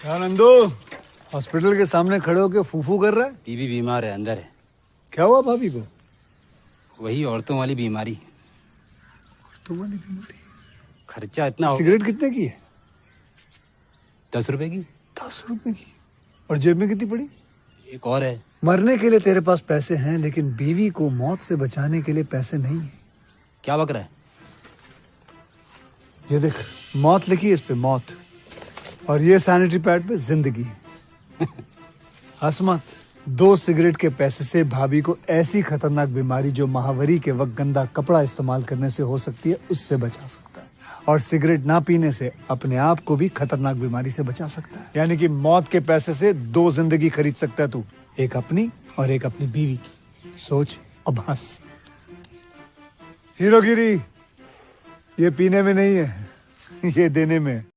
क्या नंदू हॉस्पिटल के सामने खड़े होके फूफू कर रहा है? बीवी बीमार है, अंदर है। क्या हुआ भाभी को? वही औरतों वाली बीमारी। तुम्हारी बीमारी? खर्चा इतना हो। सिगरेट कितने की है? 10 रुपए की। 10 रुपए की? और जेब में कितनी पड़ी? एक और है। मरने के लिए तेरे पास पैसे हैं, लेकिन बीवी को मौत से बचाने के लिए पैसे नहीं है। क्या बक रहा है? ये देख, मौत लिखी है इस पे, मौत। और ये सैनिटरी पैड पे जिंदगी। हंस मत। 2 सिगरेट के पैसे से भाभी को ऐसी खतरनाक बीमारी जो महावरी के वक्त गंदा कपड़ा इस्तेमाल करने से हो सकती है, उससे बचा सकता है। और सिगरेट ना पीने से अपने आप को भी खतरनाक बीमारी से बचा सकता है। यानी कि मौत के पैसे से 2 जिंदगी खरीद सकता है तू, एक अपनी और एक अपनी बीवी की। सोच अब हंस। हीरोगिरी ये पीने में नहीं है, ये देने में है।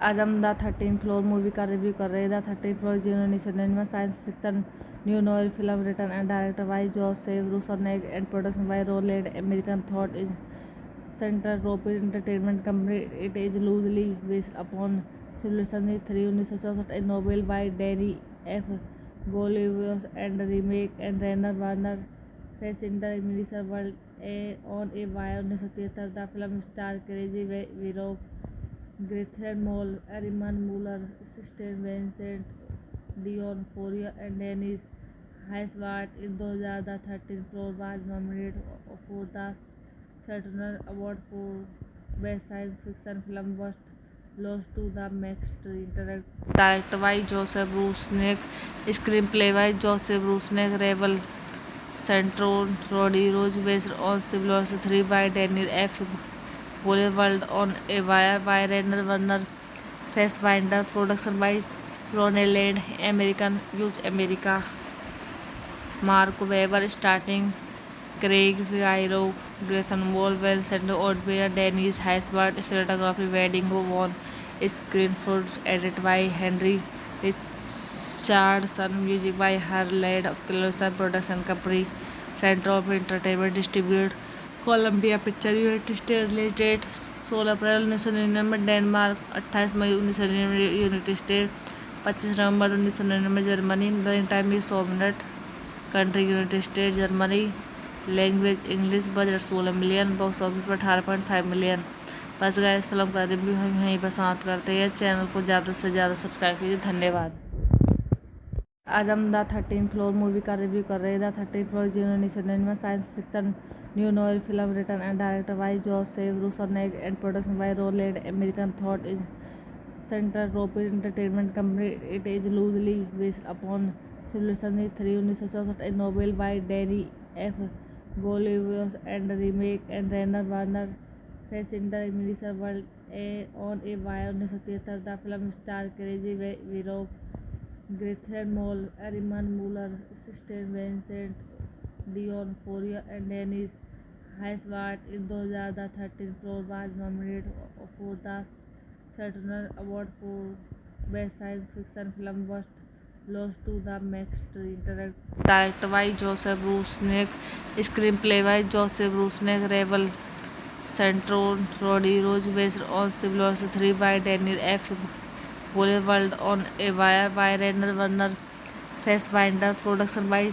आज हम द 13th फ्लोर मूवी का रिव्यू कर रहे हैं। The 13th floor 1999 science fiction new novel film written and directed by Joseph Rusnak and production by Roland American thought is central European entertainment company. It is loosely based upon civilisation 3 1964 a novel by Danny F. Goliath and remake and Rainer Warner Face in the Melissa World on a Wire 1973। The film stars Crazy Vero, Grethel Moll, Ariman Muller, Kristen Vincent, Dion Fourier and Dennis Haysbert। In 2000, the 13th floor was nominated for the Saturn Award for Best Science Fiction Film but lost to the Max directed by Joseph Rusnak, screenplay by Joseph Rusnak, Rebel Centron, Roddy Rose, based on Civil War 3 by Daniel F. Goliath on a Wire by Rainer Werner Fassbinder, production by Ronald American Youth America, Mark Webber starting Craig Figaro, Grayson Wall, Vincent O'Dwyer, Dennis Haysbert, cinematography Wedding Won, screenplay edited by Henry Richardson, music by Harley Closson, production company Center of Entertainment, distribute Columbia Pictures, United States, release date 16 April 1999 Denmark, 28 May 1999 United State, 25 November 1999 Germany, running time 100 minute, country United State Germany, language English, budget 16 million, box office पर 18.5 million. बस guys, इस film का review हम यहीं पर समाप्त करते हैं। चैनल को ज़्यादा से ज़्यादा सब्सक्राइब कीजिए। धन्यवाद। आज हम द 13th फ्लोर मूवी का रिव्यू कर रहे हैं। The 13th floor 1999 science fiction new novel film written and directed by Joseph Rusnak and production by Roland American thought is central European entertainment company. It is loosely based upon civilisation 3 1964 a novel by Danny F. Goliath and remake and Rainer Warner Face in the Melissa World on a Wire 1973। The film stars Crazy Vero, Grethel Moll, Ariman Muller, Kristen Vincent, Dion Fourier and Dennis Haysbert। In 2000, the 13th floor was nominated for the Saturn Award for Best Science Fiction Film but lost to the Max directed by Joseph Rusnak, screenplay by Joseph Rusnak, Rebel Centron, Roddy Rose, based on Civil War 3 by Daniel F. Goliath on a Wire by Rainer Werner Fassbinder, production by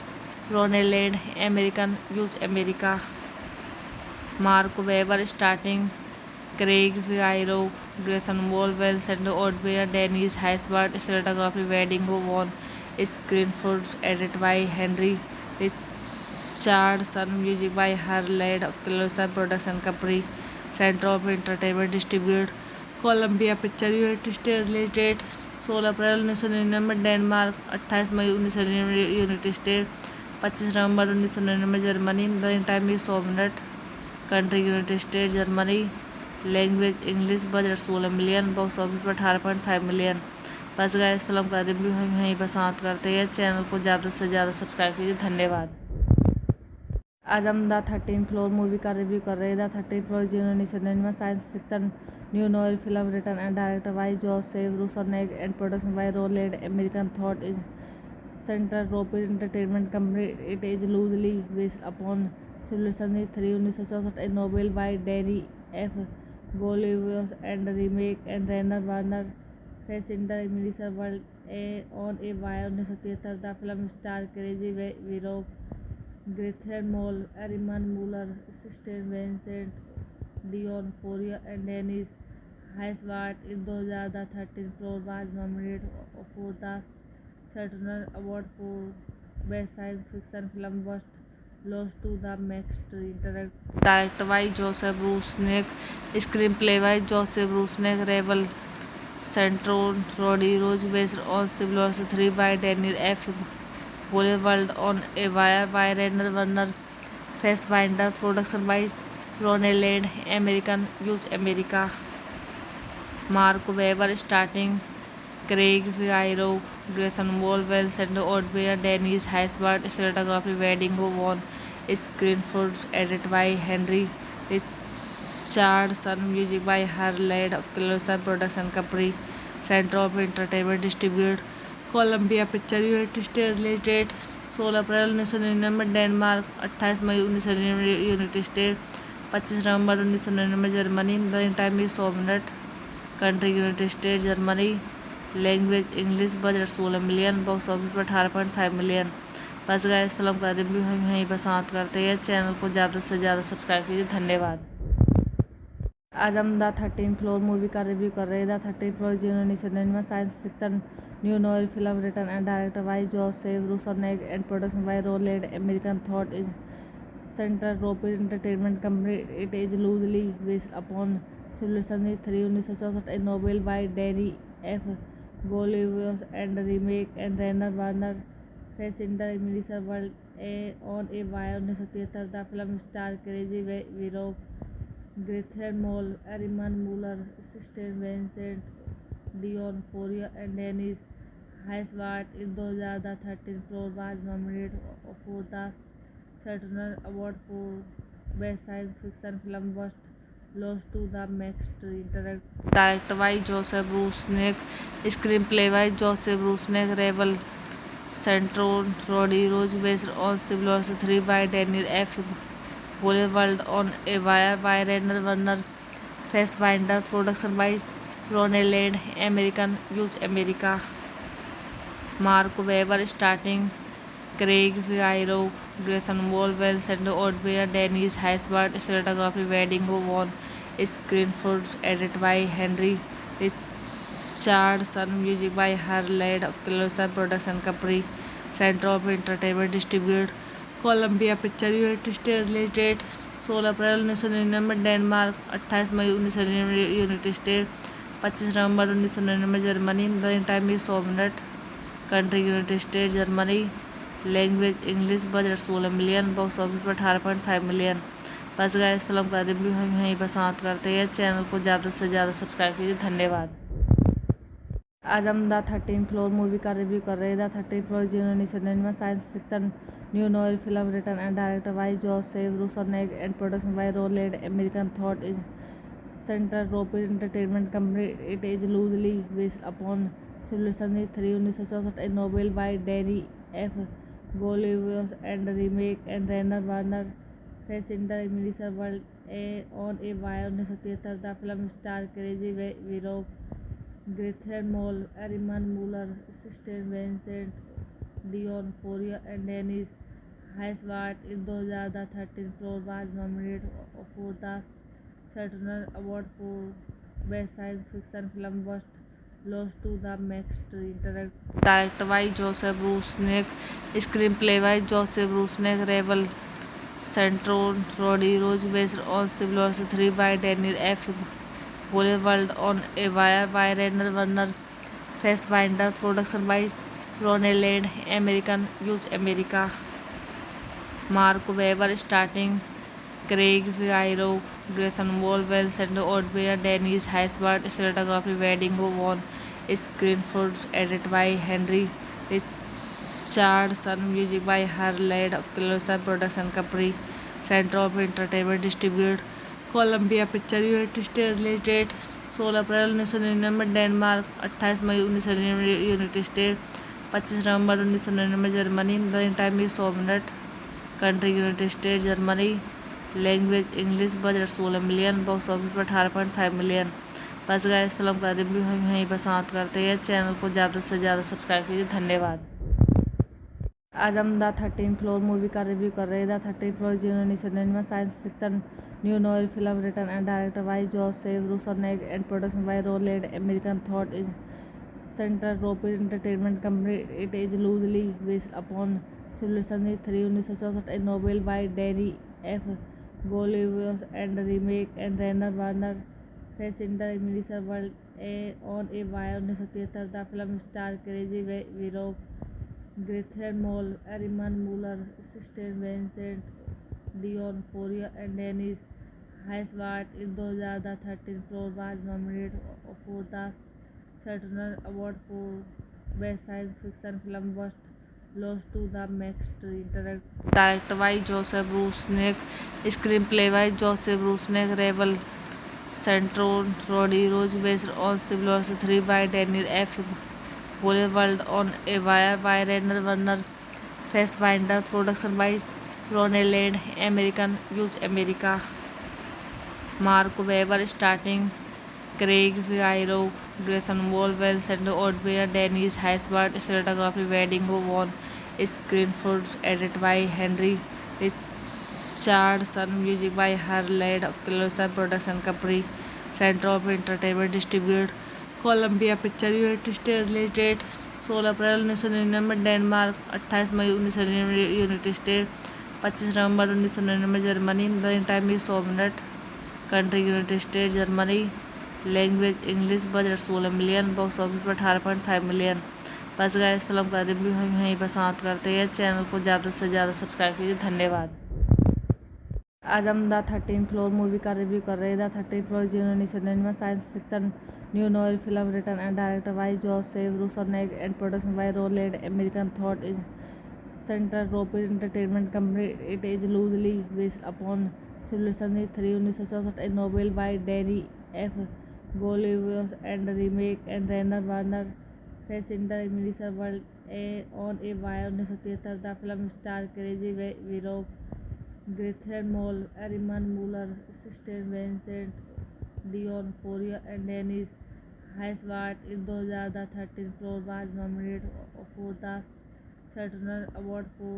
Ronald American Youth America, Mark Webber starting Craig Figaro, Grayson Wall, Vincent O'Dwyer, Dennis Haysbert, cinematography Wedding Won, screenplay edited by Henry Richardson, music by Harley Closson, production company Center of Entertainment, distribute Columbia Pictures, United States, release date 16 April 1999 Denmark, 28 May 1999 United State, 25 November 1999 Germany, running time 100 minute, country United State Germany, language English, budget 16 million, box office पर 18.5 million. बस guys, इस film का review हम यहीं पर समाप्त करते हैं। चैनल को ज़्यादा से ज़्यादा सब्सक्राइब कीजिए। धन्यवाद। आज हम द 13th फ्लोर मूवी का रिव्यू कर रहे हैं। The 13th floor 1999 science fiction new novel film written and directed by Joseph Rusnak and production by Roland American thought is central European entertainment company. It is loosely based upon civilisation 3 1964 a novel by Danny F. Goliath and remake and Rainer Warner Face in the Melissa World on a Wire 1973। The film stars Crazy Vero, Grethel Moll, Ariman Muller, Kristen Vincent, Dion Fourier and Dennis Haysbert। In 2000, the 13th floor was nominated for the Saturn Award for Best Science Fiction Film but lost to the Max directed by Joseph Rusnak, screenplay by Joseph Rusnak, Rebel Centron, Roddy Rose, based on Civil War 3 by Daniel F. Goliath on a Wire by Rainer Werner Fassbinder, production by Ronald American Youth America, Mark Webber starting Craig Figaro, Grayson Wall, Vincent O'Dwyer, Dennis Haysbert, cinematography Wedding Won, screenplay edited by Henry Starred Sun Music by Harley Davidson Production Company, Center of Entertainment Distributed, Columbia Picture United Release date 16 अप्रैल 1999 में Denmark, 28 मई 1999 United State, 25 नवंबर 1999 Germany, running time 100 minute, country United State Germany, language English, budget 16 million, box office पर 18.5 million. बस guys, इस film का review हम यहीं पर समाप्त करते हैं। चैनल को ज़्यादा से ज़्यादा सब्सक्राइब कीजिए। धन्यवाद। आज हम द 13th फ्लोर मूवी का रिव्यू कर रहे हैं। The 13th floor 1999 science fiction new novel film written and director by Joseph Rusnak and production by Roland American thought is Centropolis entertainment company. It is loosely based upon civilisation 3 1964 a novel by Danny F Galouye and remake and Rainer Werner Fassbinder miniseries world on a wire 1973। The film star Craig वीरो Gretchen Mol, Ariman Muller, Kristen Vincent, Dion Fourier, and Dennis Haysbert. In 2000, the 13th floor was nominated for the Saturn Award for Best Science Fiction Film, but lost to The Max. Directed by Joseph Rusnak, screenplay by Joseph Rusnak, Rebel Centron, Roddy Rose, based on Civilization 3 by Daniel F. Goldwald, on a wire by Rainer Werner Fassbinder, production by Ronald American Youth America, Mark Webber, starting Craig Fierro, Grayson Wall, Vincent O'Dwyer, Dennis Haysbert, cinematography Wedding Won, screenplay edited by Henry Richardson, music by Harley Davidson Production Company, Center of Entertainment Distributed, Columbia picture United State release date 16 अप्रैल 1999 में Denmark, 28 मई 1999 United State, 25 नवंबर 1999 Germany, running time 100 minute, country United State Germany, language English, budget 16 million, box office पर 18.5 million. बस guys, इस film का review हम यहीं पर समाप्त करते हैं। चैनल को ज़्यादा से ज़्यादा सब्सक्राइब कीजिए। धन्यवाद। आज हम द 13th फ्लोर मूवी का रिव्यू कर रहे हैं। The 13th floor 1999 science fiction new novel film written and director by Joseph Rusnak and production by Roland American thought is Centropolis entertainment company. It is loosely based upon civilisation 3 1964 a novel by Danny F Galouye and remake and Rainer Werner Fassbinder miniseries world on a wire 1973। The film star Craig वीरो Gretchen Mol, Ariman Muller, Kristen Vincent, Dion Fourier, and Dennis Haysbert. In 2000, the 13th floor was nominated for the Saturn Award for Best Science Fiction Film, but lost to The Max. Directed by Joseph Rusnak, screenplay by Joseph Rusnak, Rebel Centron, Roddy Rose, based on Civilization 3 by Daniel F. Goldwald, on a wire by Rainer Werner Fassbinder, production by Ronald American Youth America, Mark Webber, starting Craig Fierro, Grayson Wall, Vincent O'Dwyer, Dennis Haysbert, cinematography Wedding Won, screenplay edited by Henry Richardson, music by Harley Davidson Production Company, Center of Entertainment Distributed, Columbia picture United State release date 16 अप्रैल 1999 में Denmark, 28 मई 1999 United State, 25 नवंबर 1999 Germany, running time 100 minute, country United State Germany, language English, budget 16 million, box office पर 18.5 million. बस guys, इस film का review हम यहीं पर समाप्त करते हैं। चैनल को ज़्यादा से ज़्यादा सब्सक्राइब कीजिए। धन्यवाद। आज हम द 13th फ्लोर मूवी का रिव्यू कर रहे हैं। The 13th floor 1999 science fiction new novel film written and director by Joseph Rusnak and production by Roland American thought is Centropolis entertainment company. It is loosely based upon civilisation 3 1964 a novel by Danny F Galouye and remake and Rainer Werner Fassbinder miniseries world on a wire 1973। The film star Craig वीरो Gretchen Mol, Ariman Muller, Kristen Vincent, Dion Fourier, and Dennis Haysbert. In 2000, the 13th floor was nominated for the Saturn Award for Best Science Fiction Film, but lost to The Max. Directed by Joseph Rusnak, screenplay by Joseph Rusnak, Rebel Centro Rodi Rose based on Civil War 3 by Daniel F. Boulevard on a wire by Rainer Werner Fassbinder. Production by Ronald Land. American Use America. Mark Webber starting. Craig Figueroa, Grayson Wolwell, Sandro Odbeer, Dennis Haysbert, cinematography Wedding Go On, Screenford, edited by Henry Richardson, music by Harley Closer, production company, Center of Entertainment, distributed Columbia Picture United States, release date 16 April 1999 Denmark, 28 May 1999 United State, 25 November 1999 Germany, running time 100 minute, country United State Germany, language English, budget 16 million, box office पर 18.5 million. बस guys, इस film का review हम यहीं पर समाप्त करते हैं। चैनल को ज़्यादा से ज़्यादा सब्सक्राइब कीजिए। धन्यवाद। आज हम द 13th फ्लोर मूवी का रिव्यू कर रहे हैं। The 13th floor 1999 science fiction new novel film written and director by Joseph Rusnak and production by Roland American thought is Centropolis entertainment company. It is loosely based upon civilisation 3 1964 a novel by Danny F. Goliath and remake and Rainer Werner Fassbinder Melissa World on a wire 1973। The film stars Crazy Vero, Grayson Mole, Ariman Muller, Kristen Vincent, Dion Fourier and Dennis Haysbert। In 2000, the 13th floor was nominated for the Saturn Award for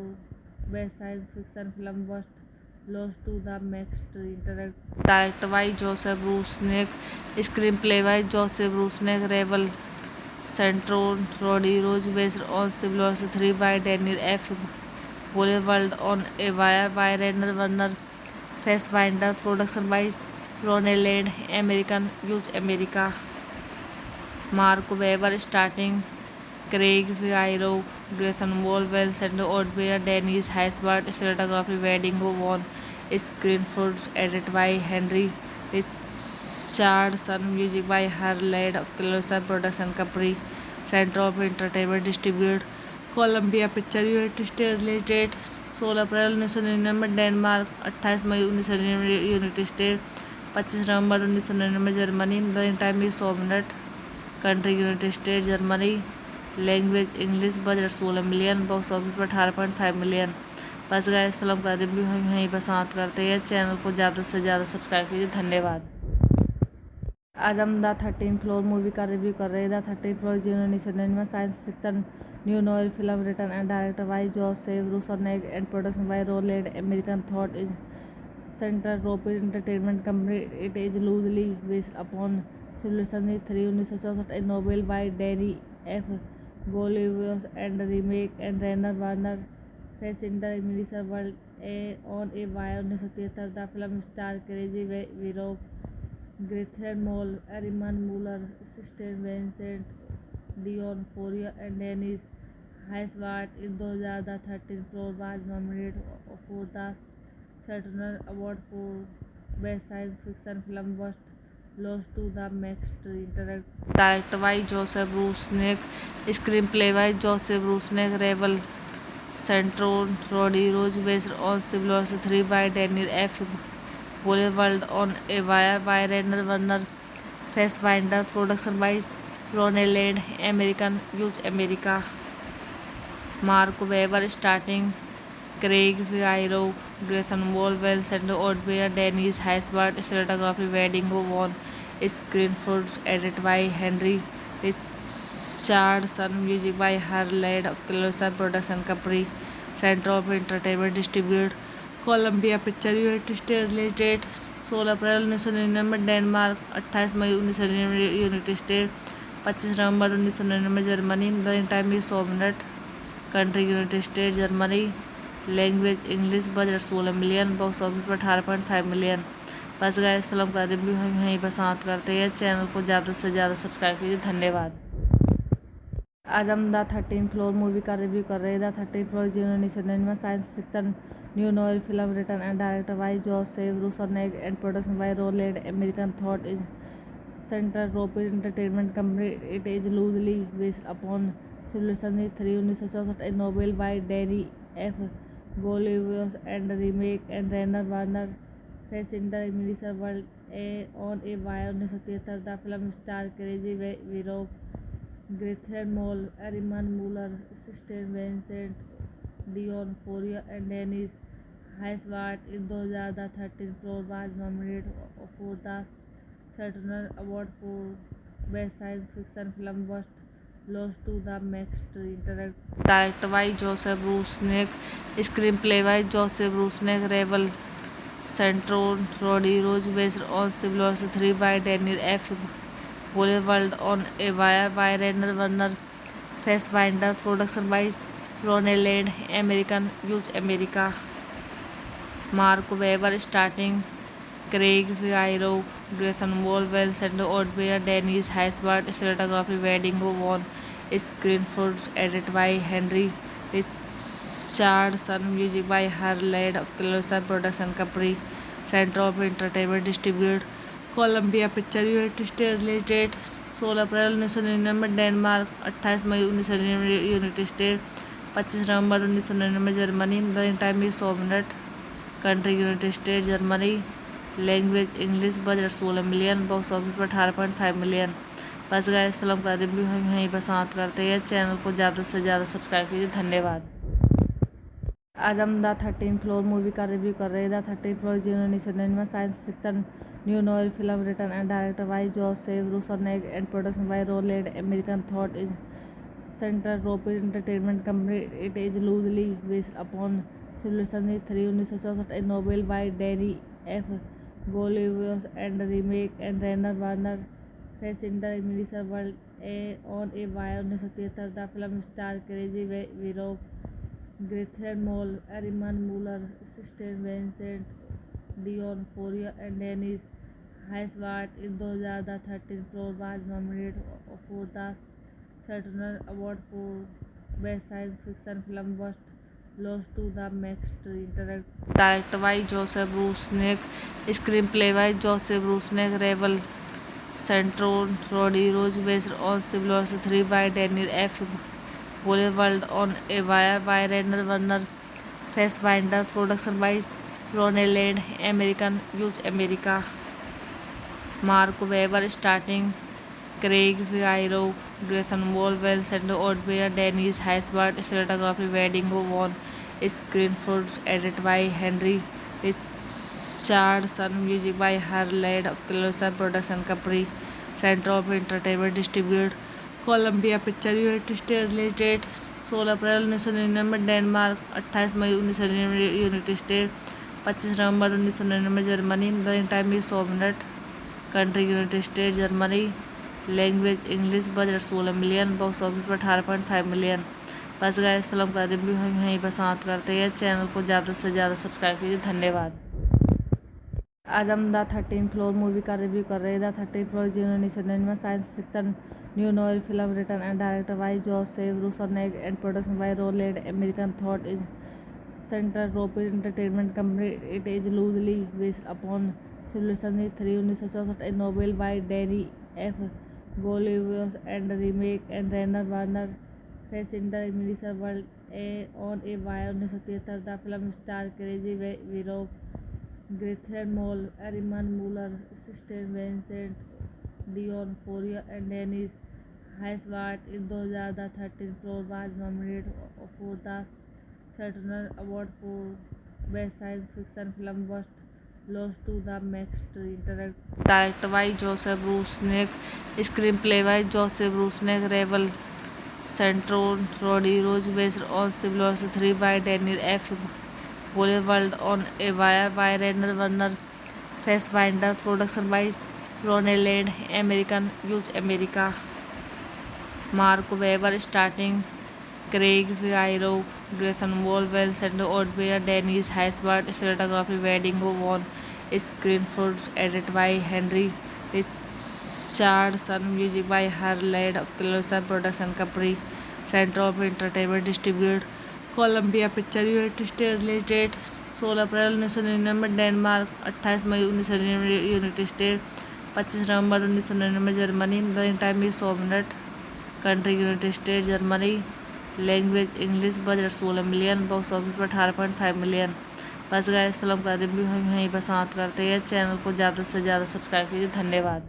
Best Science Fiction Film but lost to The Matrix। Directed by Joseph Rusnak, screenplay by Joseph Rusnak, Rebel Centro Rodi Rose based on Civil War 3 by Daniel F. Boulevard on a wire by Rainer Werner Fassbinder। Production by Ronald Land. American Use America. Mark Webber starting. Craig Figueroa, Grayson Wolwell, Sandro Odbeer, Dennis Haysbert, cinematography Wedding Go On, Screenford, edited by Henry Richardson, music by Harley Closer, production company, Center of Entertainment, distributed Columbia Picture United States, release date 16 April 1999 Denmark, 28 May 1999 United State, 25 November 1999 Germany, running time 100 minute, country United State Germany, language English, budget 16 million, box office पर 18.5 million. बस guys, इस film का review हम यहीं पर समाप्त करते हैं। चैनल को ज़्यादा से ज़्यादा सब्सक्राइब कीजिए। धन्यवाद। आज हम द 13th फ्लोर मूवी का रिव्यू कर रहे हैं। The 13th floor 1999 science fiction new novel film written and director by Joseph Rusnak and production by Roland American thought is Centropolis entertainment company. It is loosely based upon civilisation 3 1964 a novel by Danny F. Goliath and remake and Rainer Werner Fassbinder Melissa World on a wire 1973। The film stars Crazy Vero, Grayson Mole, Ariman Muller, Kristen Vincent, Dion Fourier and Dennis Haysbert। In 2000, the 13th floor was nominated for the Saturn Award for Best Science Fiction Film but lost to The Matrix। Directed by Joseph Rusnak, screenplay by Joseph Rusnak, Rebel Centro Rodi Rose based on Civil War 3 by Daniel F. Boulevard on a wire by Rainer Werner Fassbinder। Production by Ronald Land. American Use America. Mark Webber starting. Craig Figueroa, Grayson Wolwell, Sandro Odbeer, Dennis Haysbert, cinematography Wedding Go On, Screenford, edited by Henry Richardson, music by Harley Closer, production company, Center of Entertainment, distributed Columbia Picture United States, release date 16 April 1999 Denmark, 28 May 1999 United State, 25 November 1999 Germany, running time 100 minute, country United State Germany, language English, budget 16 million, box office पर 18.5 million. बस guys, इस film का review हम यहीं पर समाप्त करते हैं। चैनल को ज़्यादा से ज़्यादा सब्सक्राइब कीजिए। धन्यवाद। आज हम द 13th फ्लोर मूवी का रिव्यू कर रहे हैं। The 13th floor 1999 science fiction new novel film written and director by Joseph Rusnak and production by Roland American thought is Centropolis entertainment company. It is loosely based upon civilisation 3 1964 a novel by Danny F. Goliath and remake and Rainer Werner Fassbinder Melissa World on a wire 1973 the film star Craig वीरो Gretchen Mol Armin Mueller assistant Vincent D'Onofrio and Dennis Haysbert in 2013 floor was nominated for the Saturn Award for Best Science Fiction Film but lost to the next directed by Joseph Rusnak, screenplay by Joseph Rusnak, Rebel Centron, Roddy Rose, based on Civil War 3 by Daniel F. Boulevard on a Wire by Rainer Werner Fassbinder, production by Ronald Land, American Use America. Mark Webber starting, Craig Figueroa, Grayson Wall, Vincent Odbert, Dennis Haysbert, cinematography Wedding Won, screenplay edited by Henry Richardson, music by Harley Closer, production company Center of Entertainment, distribute Columbia Picture United States, release date 16 April 1999 Denmark, 28 May 1999 United State, 25 November 1999 Germany, running time 100 minute, country United State Germany, language English, budget 16 million, box office पर 18.5 million. बस guys, इस film का review हम यहीं पर समाप्त करते हैं। चैनल को ज़्यादा से ज़्यादा सब्सक्राइब कीजिए। धन्यवाद। आज हम द 13 फ्लोर मूवी का रिव्यू कर रहे हैं। The 13 floor 1999 science fiction new novel film written and directed by Joseph Rusnak and production by Roland American thought is Centropolis entertainment company. It is loosely based upon civilisation 3 1964 a novel by Danny F. Goliath and remake and Rainer Werner Fassbinder Melissa World on a Wire 1973 the film star Crazy Vero Grayson Mole Ariman Muller assistant Vincent Dion Foria and Dennis Haysbert in 2013 floor was nominated for the Saturn Award for Best Science Fiction Film but lost to the next directed by Joseph Rusnak, screenplay by Joseph Rusnak, Rebel Centron, Roddy Rose, based on Civil War 3 by Daniel F. Boulevard on a Wire by Rainer Werner Fassbinder, production by Ronald Land, American Use America. Mark Webber starting, Craig Figueroa, Grayson Wall, Vincent Odbert, Dennis Haysbert, cinematography Wedding Won, screenplay edited by Henry Richardson, music by Harley Closer, production company Center of Entertainment, distribute Columbia Picture United States, release date 16 April 1999 Denmark, 28 May 1999 United State, 25 November 1999 Germany, running time 100 minute, country United State Germany, language English, budget 16 million, box office पर 18.5 million. बस guys, इस film का review हम यहीं पर समाप्त करते हैं। चैनल को ज़्यादा से ज़्यादा सब्सक्राइब कीजिए। धन्यवाद। आज हम द 13 फ्लोर मूवी का रिव्यू कर रहे हैं। The 13 floor 1999 science fiction new novel film written and directed by Joseph Rusnak and production by Roland American thought is Centropolis entertainment company. It is loosely based upon civilisation 3 1964 a novel by Danny F. Goliath and remake and Rainer Werner Fassbinder Melissa World on a Wire 1973 the film star Crazy Vero Grayson Mole Ariman Muller assistant Vincent Dion Foria and Dennis Haysbert in 2013 floor was nominated for the Saturn Award for Best Science Fiction Film but lost to the next directed by Joseph Rusnak, screenplay by Joseph Rusnak, Rebel Centron, Roddy Rose, based on Civil War 3 by Daniel F. Boulevard on a Wire by Rainer Werner Fassbinder, production by Ronald Land, American Use America. Mark Webber starting, Craig Figueroa, Grayson Wall, Vincent Odbert, Dennis Haysbert, cinematography Wedding Won, screenplay edited by Henry Richardson, music by Harley Closer, production company Center of Entertainment, distribute Columbia Picture United States, release date 16 April 1999 Denmark, 28 May 1999 United State, 25 November 1999 Germany, running time 100 minute, country United State Germany, language English, budget 16 million, box office पर 18.5 million. बस guys film का review हम यहीं पर समाप्त करते हैं। Channel को ज़्यादा से ज़्यादा सब्सक्राइब कीजिए। धन्यवाद।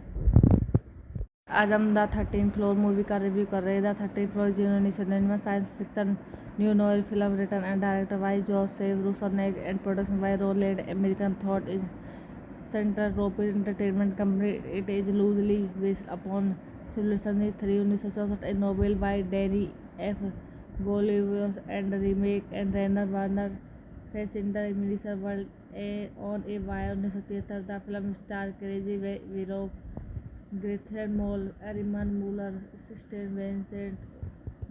आज हम द 13th फ्लोर मूवी का रिव्यू कर रहे हैं। The 13th floor 1999 science fiction new novel film written and directed by Joseph Rusnak and production by Roland American thought is Centropolis entertainment company. It is loosely based upon civilisation 3 1964 a novel by Danny F. Goliath and remake and Rainer Warner Face in the Melissa World on a Wire 1973. The film stars Crazy Vero, Grethel Moll, Ariman Muller, Kristen Vincent,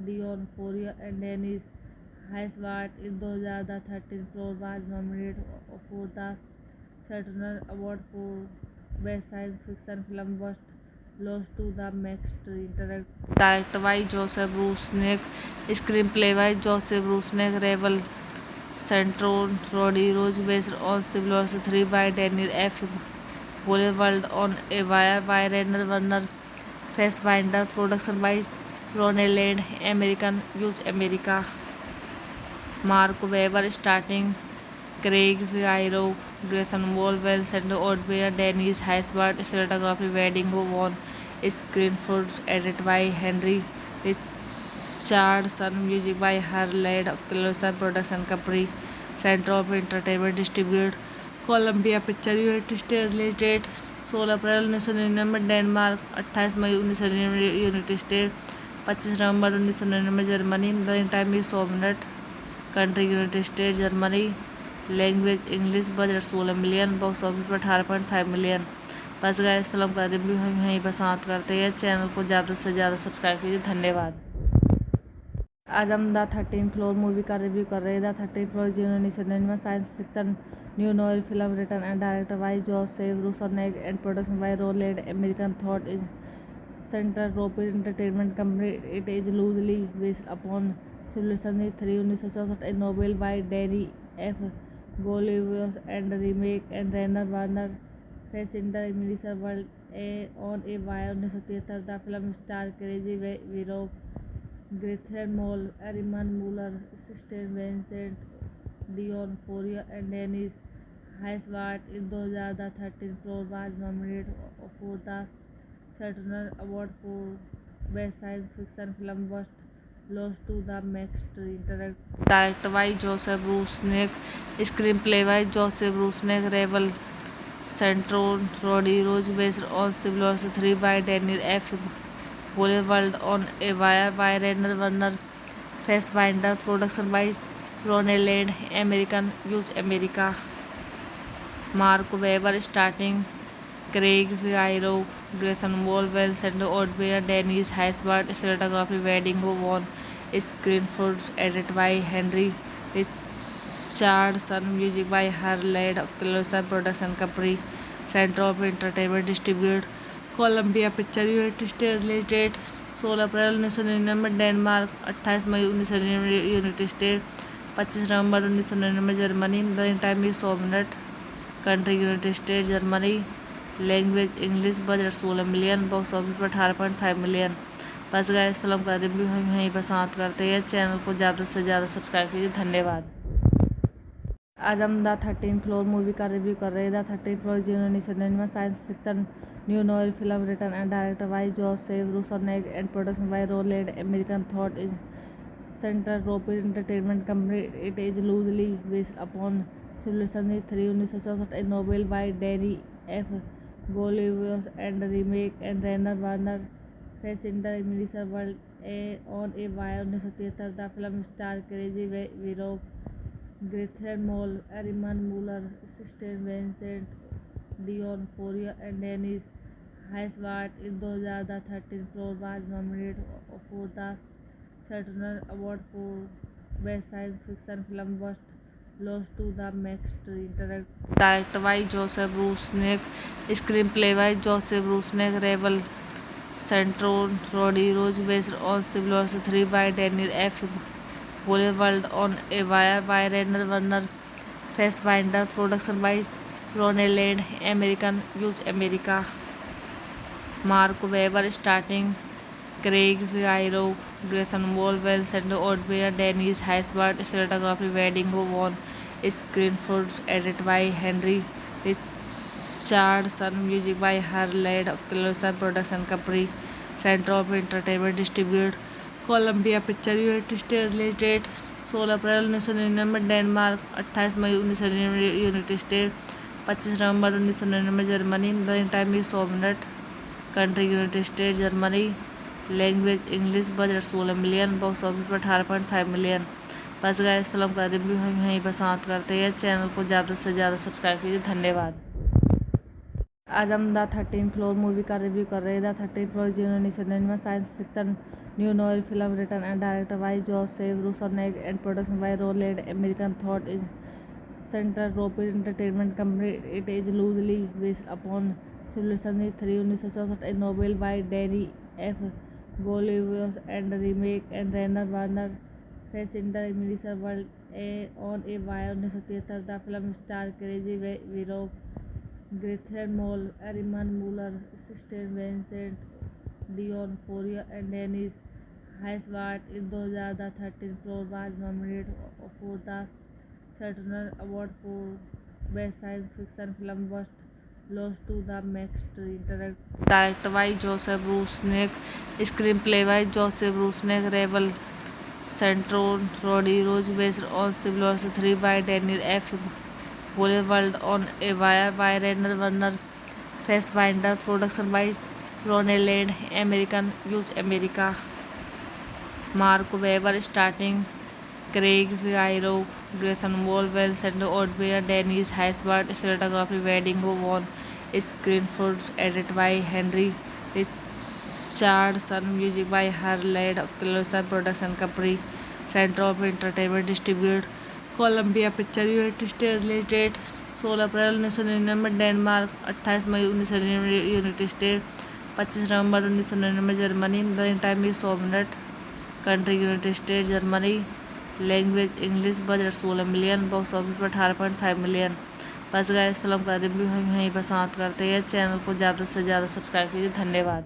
Dion Foria, and Dennis Haysbert. In 2013, Floor was nominated for the Saturn Award for Best Science Fiction Film, but lost to the Max Trier. Directed by Joseph Rusnak, screenplay by Joseph Rusnak, Rebel Centron, Roddy Rose, based on Civil War 3 by Daniel F. Boulevard on a Wire by Rainer Werner Fassbinder, production by Ronald American Use America. Mark Webber starting, Craig Fierro, Grayson Wall, Vincent O'Dwyer, Dennis Haysbert, cinematography Wedding on screen for edited by Henry Richardson, music by Harley Closer, production company Center of Entertainment, distributed Columbia Picture United States, release date 16 April 1999 Denmark, 28 May 1999 United State, 25 November 1999 Germany, running time 100 minute, country United State Germany, language English, budget 16 million, box office पर 18.5 million. बस guys film का review हम यहीं पर समाप्त करते हैं। Channel को ज़्यादा से ज़्यादा सब्सक्राइब कीजिए। धन्यवाद। आज हम द 13th फ्लोर मूवी का रिव्यू कर रहे हैं। The 13th floor 1999 science fiction new novel film written and directed by Joseph Rusnak and production by Roland American thought is Centropolis entertainment company. It is loosely based upon civilisation 3 1964 a novel by Danny F. Goliath and remake and Rainer Warner Face in the Melissa World on a Wire 1973. The film stars Crazy Vero, Grethel Moll, Ariman Muller, Kristen Vincent, Dion Foria, and Dennis Haysbert. In 2013, Floor was nominated for the Saturn Award for Best Science Fiction Film, but lost to the Max Trier. Directed by Joseph Rusnak, screenplay by Joseph Rusnak, Rebel Centron, Roddy Rose, based on Civil War 3 by Daniel F. Boulevard on a Wire by Rainer Werner Fassbinder, production by Ronald American Use America. Mark Webber starting, Craig Fierro, Grayson Wall, Vincent O'Dwyer, Dennis Haysbert, cinematography Wedding on screen for edited by Henry Richardson, music by Harley Closer, production company Center of Entertainment, distributed Columbia Picture United States, release date 16 April 1999 Denmark, 28 May 1999 United State, 25 November 1999 Germany, running time 100 minute, country United State Germany, language English, budget 16 million, box office पर 18.5 million. बस guys film का review हम यहीं पर समाप्त करते हैं। Channel को ज़्यादा से ज़्यादा सब्सक्राइब कीजिए। धन्यवाद। आज हम द 13th फ्लोर मूवी का रिव्यू कर रहे हैं। The 13th floor 1999 science fiction new novel film written and directed by Joseph Rusnak and production by Roland American thought is Centropolis entertainment company. It is loosely based upon civilisation 3 1964 a novel by Danny F. Goliath and remake and Rainer Werner Face in the Melissa World on a Wire 1973. The film stars Crazy Vero, Grethel Moll, Ariman Muller, Kristen Vincent, Dion Foria, and Dennis Haysbert. In 2013, Floor was nominated for the Saturn Award for Best Science Fiction Film, but lost to the Max Trier. Directed by Joseph Rusnak, screenplay by Joseph Rusnak, Rebel Centron, Roddy Rose, based on Civil War 3 by Daniel F. Boulevard on a Wire by Rainer Werner Fassbinder, production by Ronald American Use America. Mark Webber starting, Craig Fierro, Grayson Wall, Vincent O'Dwyer, Dennis Haysbert, cinematography Wedding on Screenplay edited by Henry Richardson, music by Harley Davidson, production company Central Entertainment, distributed Columbia Pictures United States, release date 16 April 1999 Denmark, 28 May 1999 United State, 25 November 1999 Germany, running time 100 minute, country United State Germany, language English, budget 16 million, box office पर 18.5 million. बस guys, इस film का review हम यहीं पर समाप्त करते हैं। चैनल को ज़्यादा से ज़्यादा सब्सक्राइब कीजिए। धन्यवाद। आज हम द 13th फ्लोर मूवी का रिव्यू कर रहे हैं। The 13th floor 1999 science fiction new novel film written and director by Joseph Rusnak and production by Roland American thought is central European entertainment company. It is loosely based upon civilisation 3 1964 a novel by Danny F. Goliath and remake and Rainer Werner Fass in the Melissa world on a wire 1973। The film stars Crazy Virov, Gretchen Mol, Ariman Muller, Kristen Vincent, Dion Foria and Dennis Haysbert। In 2000, the 13th floor was nominated for the Saturn Award for Best Science Fiction Film but lost to the Max directed by Joseph Rusnak, screenplay by Joseph Rusnak, Rebel Centron, Roddy Rose, based on Civil War 3 by Daniel F. Goliath, on a wire by Rainer Werner Fassbinder, production by Ronald American Youth America, Mark Webber, starting Craig Fierro, Grayson Wall, Vincent O'Dwyer, Dennis Haysbert, cinematography Wedding Won, screenplay edited by Henry Richardson, music by Harley Davidson, production company Central Entertainment, distributed Columbia Pictures United States, release date 16 April 1999 Denmark, 28 May 1999 United State, 25 November 1999 Germany, running time 100 minute, country United State Germany, language English, budget 16 million, box office पर 18.5 million. बस guys, इस film का review हम यहीं पर समाप्त करते हैं। चैनल को ज़्यादा से ज़्यादा सब्सक्राइब कीजिए। धन्यवाद।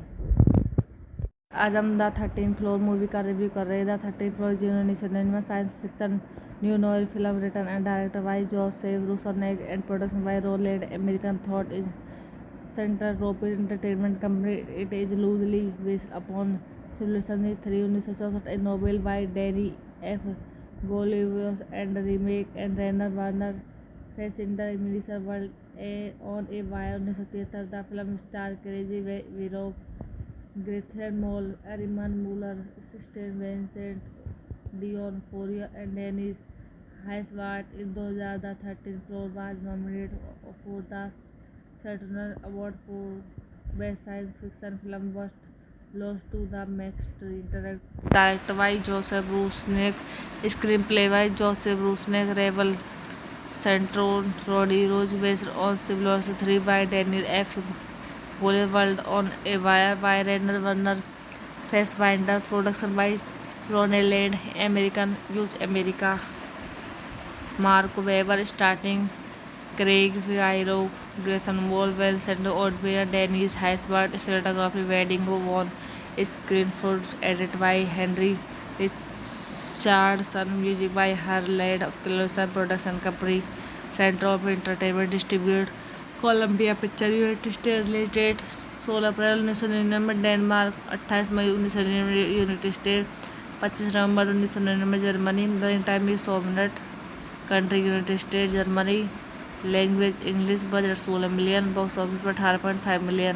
आज हम द 13th फ्लोर मूवी का रिव्यू कर रहे हैं। The 13th floor 1999 science fiction new novel film written and director by Joseph Rusnak and production by Roland American thought is central European entertainment company. It is loosely based upon civilisation 3 1964 a novel by Danny F. Goliath and remake and Rainer Werner Fass in the Melissa world on a wire 1973। The film stars Crazy Virov, Gretchen Mol, Ariman Muller, Kristen Vincent, Dion Foria and Dennis Haysbert। In 2000, the 13th floor was nominated for the Saturn Award for Best Science Fiction Film but lost to the Max directed by Joseph Rusnak, screenplay by Joseph Rusnak, Rebel Centron, Roddy Rose, based on Civil War 3 by Daniel F. Goliath, on a wire by Rainer Werner Fassbinder, production by Ronald American Youth America, Mark Webber, starting Craig Fierro, Grayson Wall, Vincent O'Dwyer, Dennis Haysbert, cinematography Wedding Won, screenplay edited by Henry Richardson, music by Harley Davidson, production company Central Entertainment, distributed Columbia Pictures United States, release date 16 April 1999 Denmark, 28 May 1999 United State, 25 November 1999 Germany, running time 100 minute, country United State Germany, language English, budget 16 million, box office पर 18.5 million.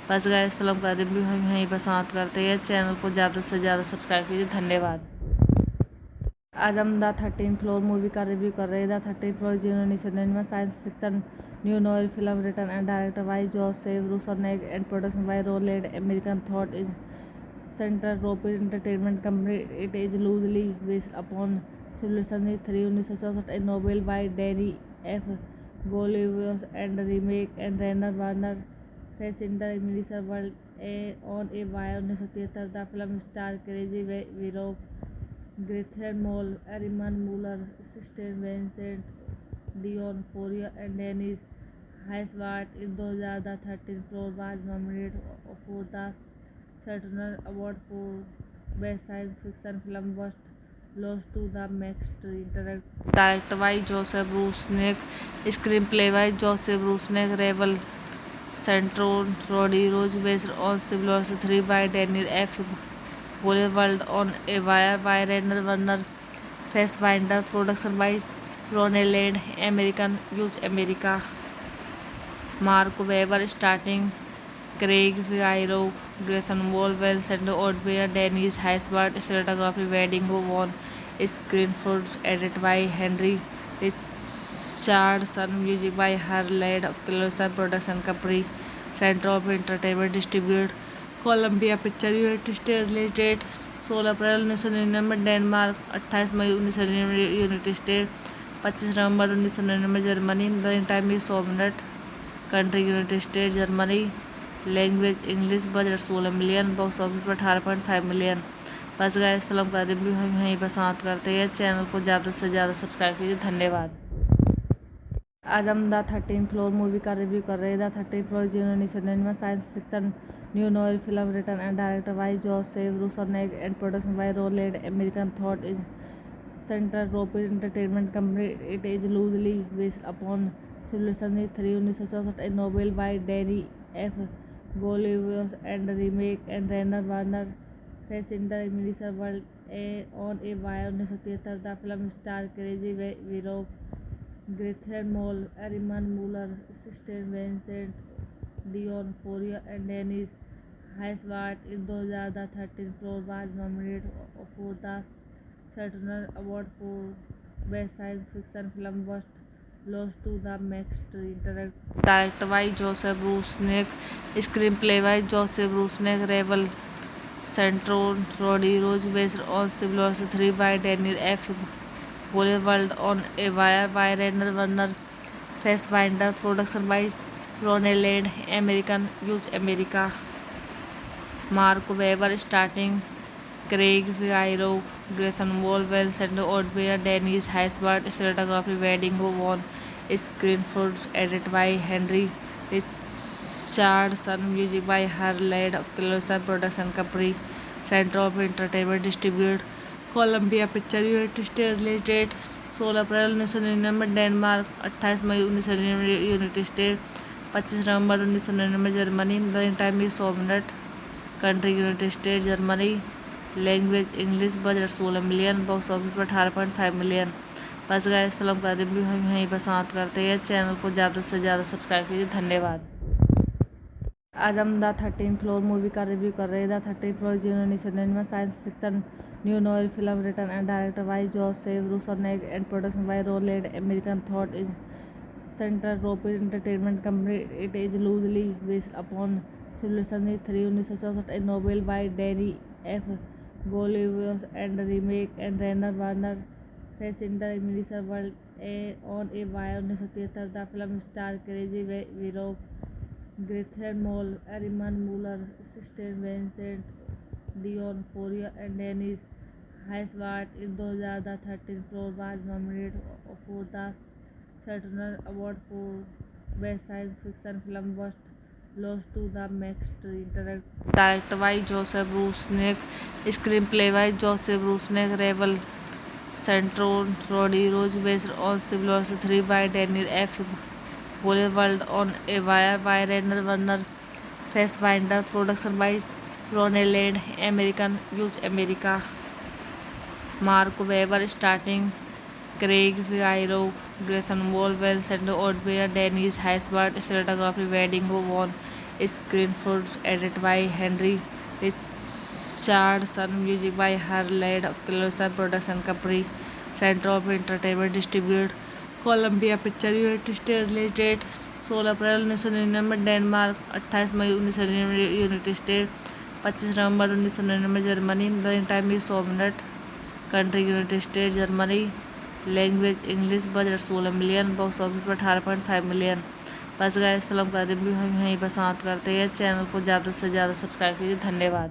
बस guys, इस film का review हम यहीं पर समाप्त करते हैं। चैनल को ज़्यादा से ज़्यादा सब्सक्राइब कीजिए। धन्यवाद। आज हम द 13th फ्लोर मूवी का रिव्यू कर रहे हैं। The 13th floor 1999 science fiction new novel film written and director by Joseph Rusnak and production by Roland American thought is central European entertainment company. It is loosely based upon civilisation 3 1964 a novel by Danny F. Goliath and remake and Rainer Werner Fass in the Melissa world on a wire 1973। The film stars Crazy Virov, Gretchen Mol, Ariman Muller, Kristen Vincent, Dion Foria and Dennis Haysbert। In 2000, the 13th floor was nominated for the Saturn Award for Best Science Fiction Film but lost to the Max Internet. Directed by Joseph Rusnak, screenplay by Joseph Rusnak, Rebel Centron, Roddy Rose, based on Civil War 3 by Daniel F. Boulevard on a Wire by Renner Warner Fassbinder, production by Ronald Land, American Use America. Mark Webber starting, Craig Figueroa, Grayson Wall, Vincent Odbert, Dennis Haysbert, cinematography Wedding Won, screenplay edited by Henry Richardson, music by Harley Closson, production company Center of Entertainment, distribute Columbia Picture United States, release date 16 April 1999 Denmark, 28 May 1999 United State, 25 November 1999 Germany, running time 100 minute, country United State Germany, language English, budget 16 million, box office पर 18.5 million. बस guys, इस film का review हम यहीं पर समाप्त करते हैं। चैनल को ज़्यादा से ज़्यादा सब्सक्राइब कीजिए। धन्यवाद। आज हम द 13th फ्लोर मूवी का रिव्यू कर रहे हैं। The 13th floor 1999 science fiction new novel film written and director by Joseph Rusnak and production by Roland American thought is Centropolis entertainment company. It is loosely based upon civilisation 3 1964 a novel by Danny F. Goliath and remake and Renner Warner Fassbinder Melissa World on a Wire 1973। The film stars Crazy Virov, Gretchen Mol, Ariman Mueller, Kristen Vincent, Dion Fourier and Dennis Haysbert। In 2000, the 13th floor was nominated for the Saturn Award for Best Science Fiction Film, but lost to the Max Internet. Directed by Joseph Rusnak, screenplay by Joseph Rusnak, Rebel Centron, Roddy Rose, based on Civil War 3 by Daniel F. Boulevard on a Wire by Renner Warner Fassbinder, production by Ronald Land, American Use America. Mark Webber starting, Craig Figueroa, Grayson Wall, Vincent Odbert, Dennis Haysbert, cinematography Wedding Won, screenplay edited by Henry Richardson, music by Harley Closson, production company Center of Entertainment, distribute Columbia Picture United States, release date 16 April 1999 Denmark, 28 May 1999 United State, 25 November 1999 Germany, running time 100 minute, country United State Germany, language English, budget 16 million, box office पर 18.5 million. बस guys, इस film का review हम यहीं पर समाप्त करते हैं। चैनल को ज़्यादा से ज़्यादा सब्सक्राइब कीजिए। धन्यवाद। आज हम द 13th फ्लोर मूवी का रिव्यू कर रहे हैं। The 13th floor 1999 science fiction new novel film written and director by Joseph Rusnak and production by Roland American thought is Centropolis entertainment company. It is loosely based upon civilisation 3 1964 a novel by Danny F. Goliath and remake and Renner Warner Fassbinder Melissa World on a Wire 1973। The film stars Crazy Virov, Gretchen Mol, Ariman Mueller, Kristen Vincent, Dion Fourier and Dennis Haysbert। In 2000, the 13th floor was nominated for the Saturn Award for Best Science Fiction Film, but lost to the Max Internet. Directed by Joseph Rusnak, screenplay by Joseph Rusnak, Rebel Centron, Roddy Rose, based on Civil War 3 by Daniel F. Boulevard on a Wire by Renner Warner Fassbinder, production by Ronald Land, American Use America. Mark Webber starting, Craig Figueroa, Grayson Wall, Vincent Odbert, Dennis Haysbert, cinematography Wedding Won, screenplay edited by Henry Richardson, music by Harley Closson, production company Center of Entertainment, distribute Columbia Picture United States, release date 16 April 1999 Denmark, 28 May 1999 United State, 25 November 1999 Germany, running time 100 minute, country United State Germany, language English, budget 16 million, box office पर 18.5 million. बस guys, इस film का review हम यहीं पर समाप्त करते हैं। चैनल को ज़्यादा से ज़्यादा सब्सक्राइब कीजिए। धन्यवाद।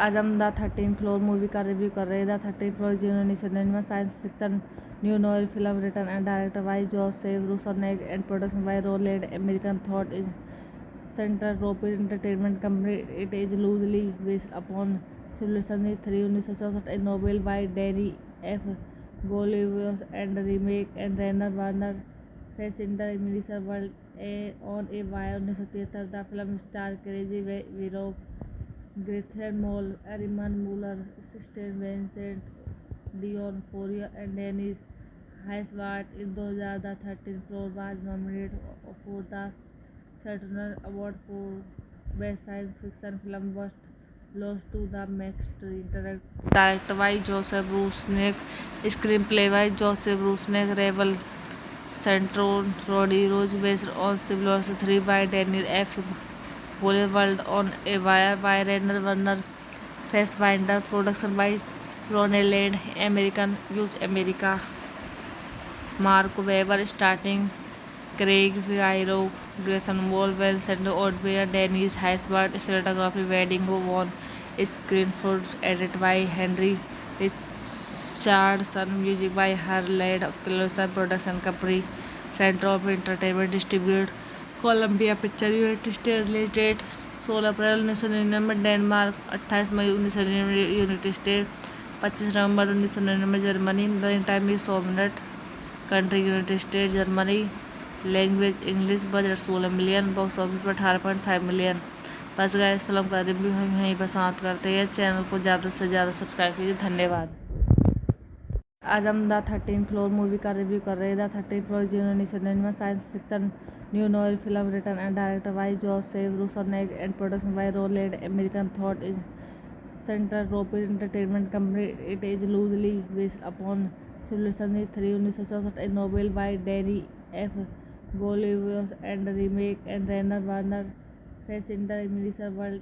आज हम द 13th फ्लोर मूवी का रिव्यू कर रहे हैं। The 13th floor 1999 science fiction new novel film written and director by Joseph Rusnak and production by Roland American thought is Centropolis entertainment company. It is loosely based upon civilisation 3 1964 a novel by Danny F Galouye and remake and Rainer Werner Fassbinder miniseries world on a wire 1973 the film star Craig वीरोप ग्रेथन Mol Armin Mueller Stahl Vincent D'Onofrio and Dennis Haysbert in 2013 floor was nominated for the Saturn Award for Best Science Fiction Film but lost to the Max Richter. Directed by Joseph Rusnak, screenplay by Joseph Rusnak, Rebel Centron, Roddy Rose, based on Civil War 3 by Daniel F. Boulevard on a Wire by Rainer Werner Fassbinder, production by Ronald Land, American Use America. Mark Webber starting, Craig Figueroa, Grayson Wolwell, Sandy Odbert, Dennis Haysbert, cinematography Wedding Won, screenplay edited by Henry Richardson, music by Harland Clarkson, production company Central Entertainment, distribute Columbia Picture United States, release date 16 April 1999 Denmark, 28 May 1999 United State, 25 November 1999 Germany, running time 100 minute, country United State Germany, language English, budget 16 million, box office पर 18.5 million. बस guys, इस film का review हम यहीं पर समाप्त करते हैं। चैनल को ज़्यादा से ज़्यादा सब्सक्राइब कीजिए। धन्यवाद। आज हम द 13th फ्लोर मूवी का रिव्यू कर रहे हैं। The 13th floor 1999 science fiction new novel film written and director by Joseph Rusnak and production by Roland American thought is Centropolis entertainment company. It is loosely based upon civilisation 3 1964 a novel by Danny F Galouye and remake and Rainer Werner Fassbinder miniseries world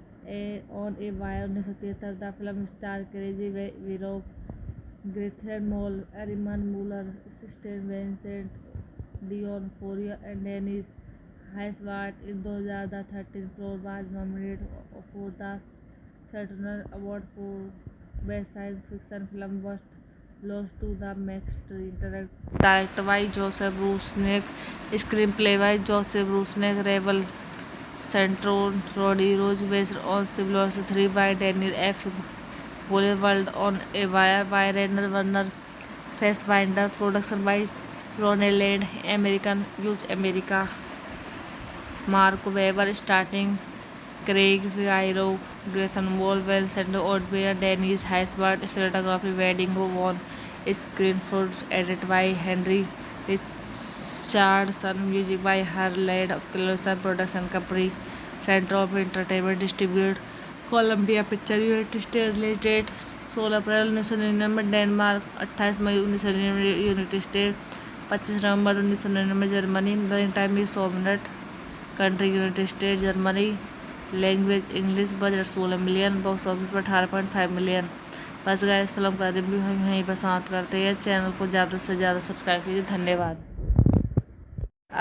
on a wire 1973 the film star Craig वीरोप ग्रेथन Mol Armin Mueller Stahl Vincent D'Onofrio and Dennis Haysbert in 2013 floor was nominated for the Saturn Award for Best Science Fiction Film but lost to the Max Richter. Directed by Joseph Rusnak, screenplay by Joseph Rusnak, Rebel Centron, Roddy Rose, based on Civil War 3 by Daniel F. Boulevard on a Wire by Rainer Werner Fassbinder, production by Ronald Land, American Use America. Mark Webber starting, Craig Figueroa, Grayson Wolwell, Sandy Odbert, Dennis Haysbert, cinematography Wedding Won, screenplay edited by Henry Richardson, music by Harland Clarkson, production company Central Entertainment, distribute Columbia Picture United States, release date 16 April 1999 Denmark, 28 May 1999 United State, 25 November 1999 Germany, running time 100 minute, country United State Germany, language English, budget 16 million, box office पर 18.5 million. बस guys, इस film का review हम यहीं पर समाप्त करते हैं। चैनल को ज़्यादा से ज़्यादा सब्सक्राइब कीजिए। धन्यवाद।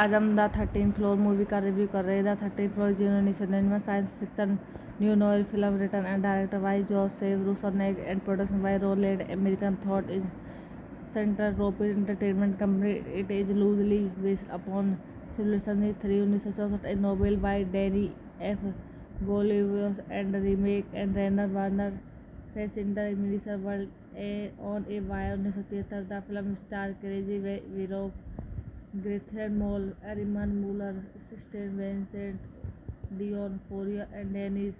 आज हम द 13th फ्लोर मूवी का रिव्यू कर रहे हैं। The 13th floor 1999 science fiction new novel film written and director by Joseph Rusnak and production by Roland American thought is Centropolis entertainment company. It is loosely based upon civilisation 3 1964 a novel by Danny F Galouye and remake and Rainer Werner Fassbinder miniseries world on a wire 1973 the film star Craig वीरोप ग्रेथन Mol Armin Mueller Stahl Vincent D'Onofrio and Dennis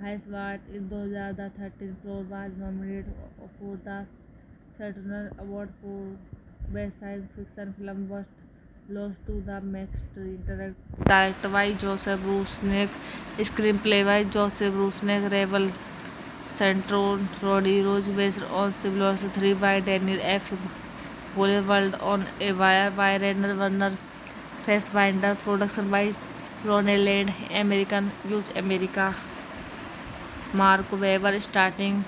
Haysbert in 2013 floor was nominated for the Saturn Award for Best Science Fiction Film but lost to the Max Richter. Directed by Joseph Rusnak, screenplay by Joseph Rusnak, Rebel Centron, Roddy Rose, based on Civil War 3 by Daniel F. Boulevard on a Wire by Rainer Werner Fassbinder, production by Ronald Land, American Use America. Mark Webber starting,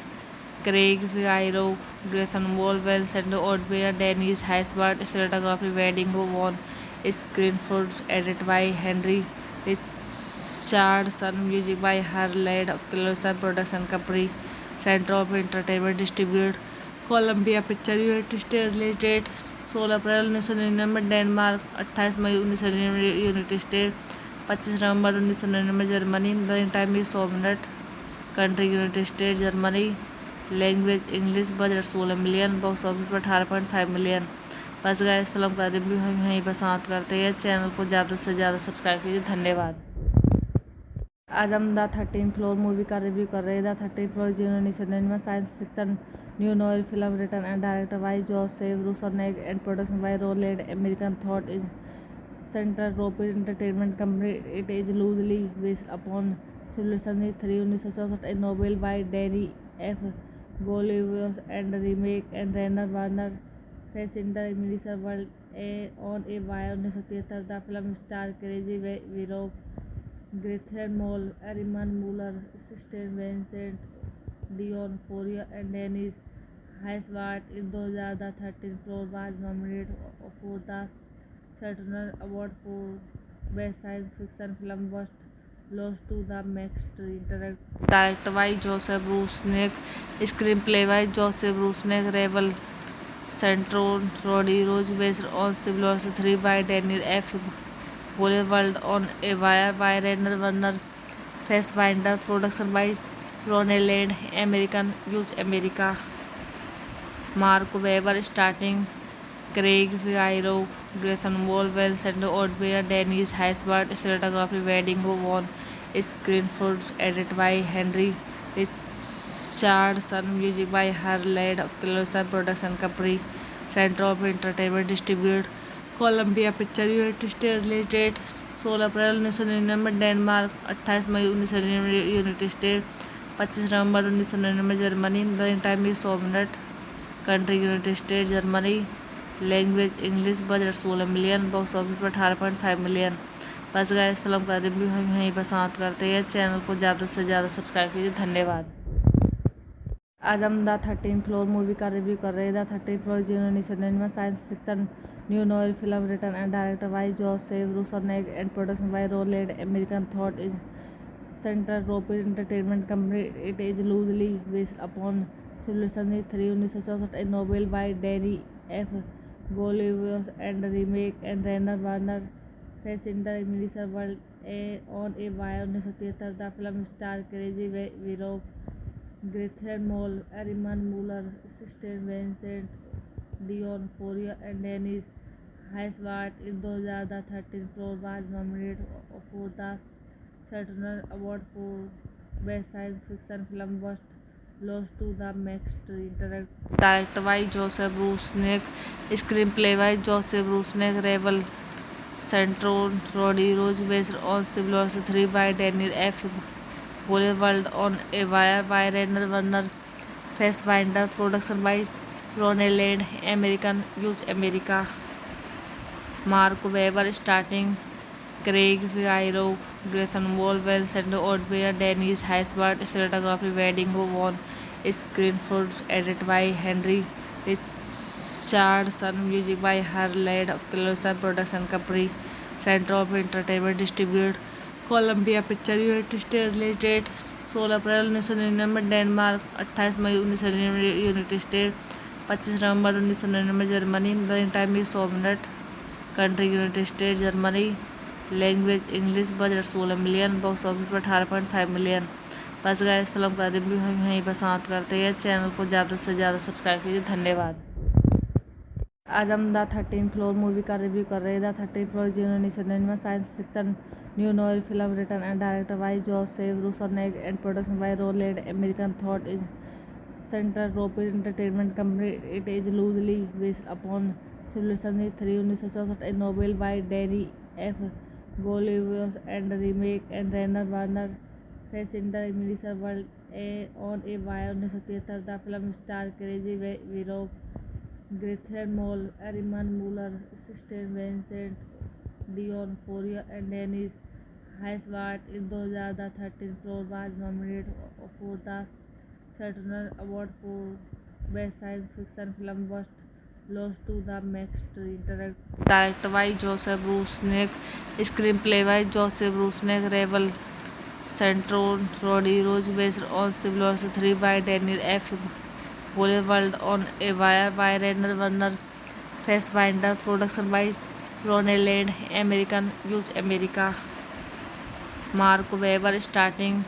Craig Figueroa, Grayson Wolwell, Sandy Odbert, Dennis Haysbert, cinematography Wedding Won, screenplay edited by Henry Richardson, music by Harland Clarkson, production company Central Entertainment, distribute Columbia Picture United States, release date 16 April 1999 Denmark, 28 May 1999 United State, 25 November 1999 Germany, running time 100 minute, country United State Germany, language English, budget 16 million, box office पर 18.5 million. बस guys, इस film का review हम यहीं पर समाप्त करते हैं। चैनल को ज़्यादा से ज़्यादा सब्सक्राइब कीजिए। धन्यवाद। आज हम द 13th फ्लोर मूवी का रिव्यू कर रहे हैं। द 13th फ्लोर जिन्होंने science fiction new novel film written and director by Joseph Rusnak and production by Roland American thought is Centropolis entertainment company. It is loosely based upon civilisation 3 1964 a novel by Danny F. Goliath and remake and Rainer Werner Fassbinder Melissa World on a Wire 1973। The film stars Crazy Virov, Gretchen Mol, Ariman Mueller, Kristen Vincent, Dion Fourier and Dennis Haysbert। In 2000, the 13th floor was nominated for the Saturn Award for Best Science Fiction Film but lost to the Max Richter। Directed by Joseph Rusnak, screenplay by Joseph Rusnak, Rebel Centron, Roddy Rose, based on Civil War 3 by Daniel F. Goliath, on a Wire by Rainer Werner Fassbinder, production by Roneland American Use America। Mark Webber starting, Craig Fierro, Grayson Wall, Vincent O'Dwyer, Dennis Haysbert, cinematography Wedding Won, screen footage edited by Henry Richardson, music by Harland Ellison, production company Central Entertainment, distribute Columbia picture United State. Release date 16 April 1999 Denmark, 28 May 1999 United State, 25 November 1999 Germany. Running time 100 minute. Country United State Germany, language English, budget 16 million, box office पर 18.5 million. बस guys, इस film का review हम यहीं पर समाप्त करते हैं। चैनल को ज़्यादा से ज़्यादा सब्सक्राइब कीजिए। धन्यवाद। आज हम द 13th फ्लोर मूवी का रिव्यू कर रहे हैं। द 13th फ्लोर जिन्होंने science fiction new novel film written and director by Joseph Rusnak and production by Roland American thought is Centropolis entertainment company. It is loosely based upon civilisation 3 1964 a novel by Danny F. Goliath and remake and Rainer Werner Fassbinder, Melissa World on a Wire 1973। The film stars Crazy Virov, Gretchen Mol, Ariman Mueller, Kristen Vincent, Dion Fourier and Dennis Haysbert। In 2000, the 13th floor was nominated for the Saturn Award for Best Science Fiction Film but lost to the Max Richter। Directed by Joseph Rusnak, screenplay by Joseph Rusnak, Rebel Centron, Roddy Rose, based on Civil War 3 by Daniel F. Goliath, on a Wire by Rainer Werner Fassbinder, production by Roneland American Use America। Mark Webber starting, Craig Fierro, Grayson Wall, Vincent O'Dwyer, Dennis Haysbert, cinematography Wedding Won, screen footage edited by Henry Richardson, music by Harland Ellison, production company Central Entertainment, distribute Columbia picture United State. Release date 16 April 1999 Denmark, 28 May 1999 United State, 25 November 1999 Germany. Running time 100 minute. Country United State Germany, language English, budget 16 million, box office पर 18.5 million. बस guys, इस film का review हम यहीं पर समाप्त करते हैं। चैनल को ज़्यादा से ज़्यादा सब्सक्राइब कीजिए। धन्यवाद। आज हम द 13th फ्लोर मूवी का रिव्यू कर रहे हैं। द 13th फ्लोर जिन्होंने science fiction new novel film written and director by Joseph Rusnak and production by Roland American thought is Centropolis entertainment company. It is loosely based upon civilisation 3 1964 a novel by Danny F. Goliath and remake and Rainer Werner Fassbinder, Melissa World on a Wire 1973। The film stars Crazy Virov, Gretchen Mol, Ariman Mueller, Kristen Vincent, Dion Fourier and Dennis Haysbert। In 2000, the 13th floor was nominated for the Saturn Award for Best Science Fiction Film but lost to the Max Richter। Directed by Joseph Rusnak, screenplay by Joseph Rusnak, Rebel Centron, Roddy Rose, based on Civil War 3 by Daniel F. Goliath, on a Wire by Rainer Werner Fassbinder, production by Roneland American Use America। Mark Webber starting,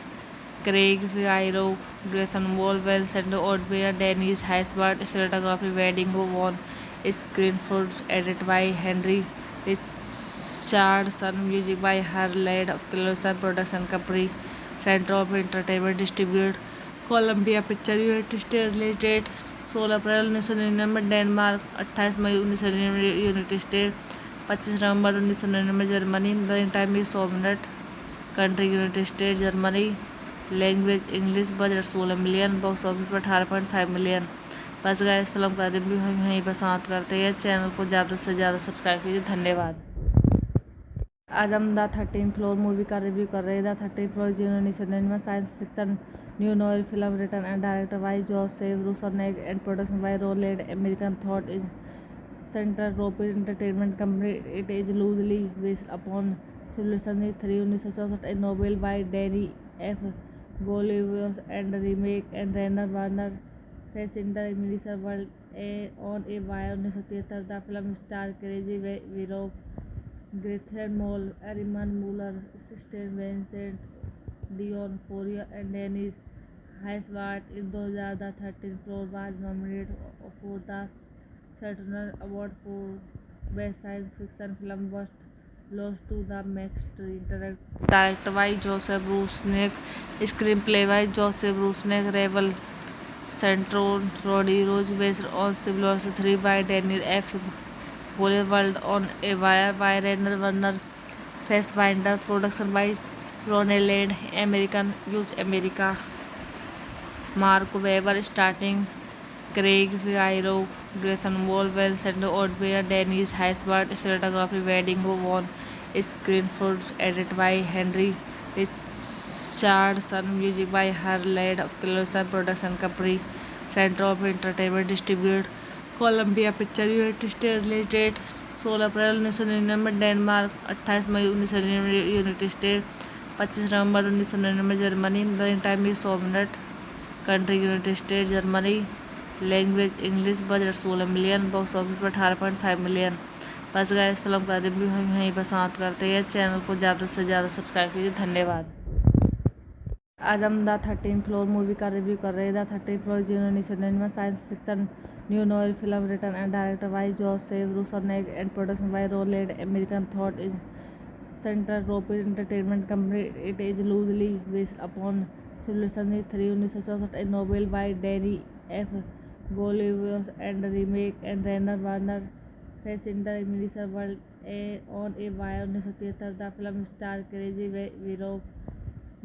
Craig Figaro, Grayson Wolwell, Sandro Odbea, Dennis Haysbert, cinematography Wedding Won, screenplay edited by Henry Richardson, music by Harley Davidson, production company Central Entertainment, distributed Columbia Picture United States, release date 16 April 1999 Denmark, 28 May 1999 United State, 25 November 1999 Germany, running time 100 minute, country United State Germany, language English, budget 16 million, box office पर 18.5 million. बस guys, इस film का review हम यहीं पर समाप्त करते हैं। चैनल को ज़्यादा से ज़्यादा सब्सक्राइब कीजिए। धन्यवाद। आज हम द 13th फ्लोर मूवी का रिव्यू कर रहे हैं। The 13th floor 1999 science fiction new novel film written and director by Joseph Rusnak and production by Roland American thought is Centropolis entertainment company. It is loosely based upon civilisation 3 1964 a novel by Danny F. Goliath and remake and Rainer Warner Face in the Melissa World on a Wire 1973। The film stars Crazy Vero, Grayson Mole, Ariman Muller, Kristen Vincent, Dion Fourier and Dennis Haysbert। In 2013, Floor was nominated for the Saturn Award for Best Science Fiction Film but lost to The Max Trier। Directed by Joseph Rusnak, screenplay by Joseph Rusnak, Rebel Centron, Roddy Rose, based on Civil War 3 by Daniel F. Goldwald, on a Wire by Rainer Werner Fassbinder, production by Ronald American Use America, Mark Webber, starting Craig Figaro, Grayson Wolwell, Sandro Odbea, Dennis Haysbert, cinematography Wedding Won, screenplay edited by Henry Richardson, music by Harley Davidson, production company Central Entertainment, distributed Columbia Picture United States, release date 16 April 1999 Denmark, 28 May 1999 United State, 25 November 1999 Germany, running time 100 minute, country United State Germany, language English, budget 16 million, box office पर 18.5 million. बस guys, इस film का review हम यहीं पर समाप्त करते हैं। चैनल को ज़्यादा से ज़्यादा सब्सक्राइब कीजिए। धन्यवाद। आज हम द 13th फ्लोर मूवी का रिव्यू कर रहे हैं। The 13th floor 1999 science fiction new novel film written and director by Joseph Rusnak and production by Roland American thought is Centropolis entertainment company. It is loosely based upon civilisation 3 1964 a novel by Danny F. Goliath and remake and Rainer Werner Face in the Melissa World on a Wire 1973। The film stars Crazy Vero,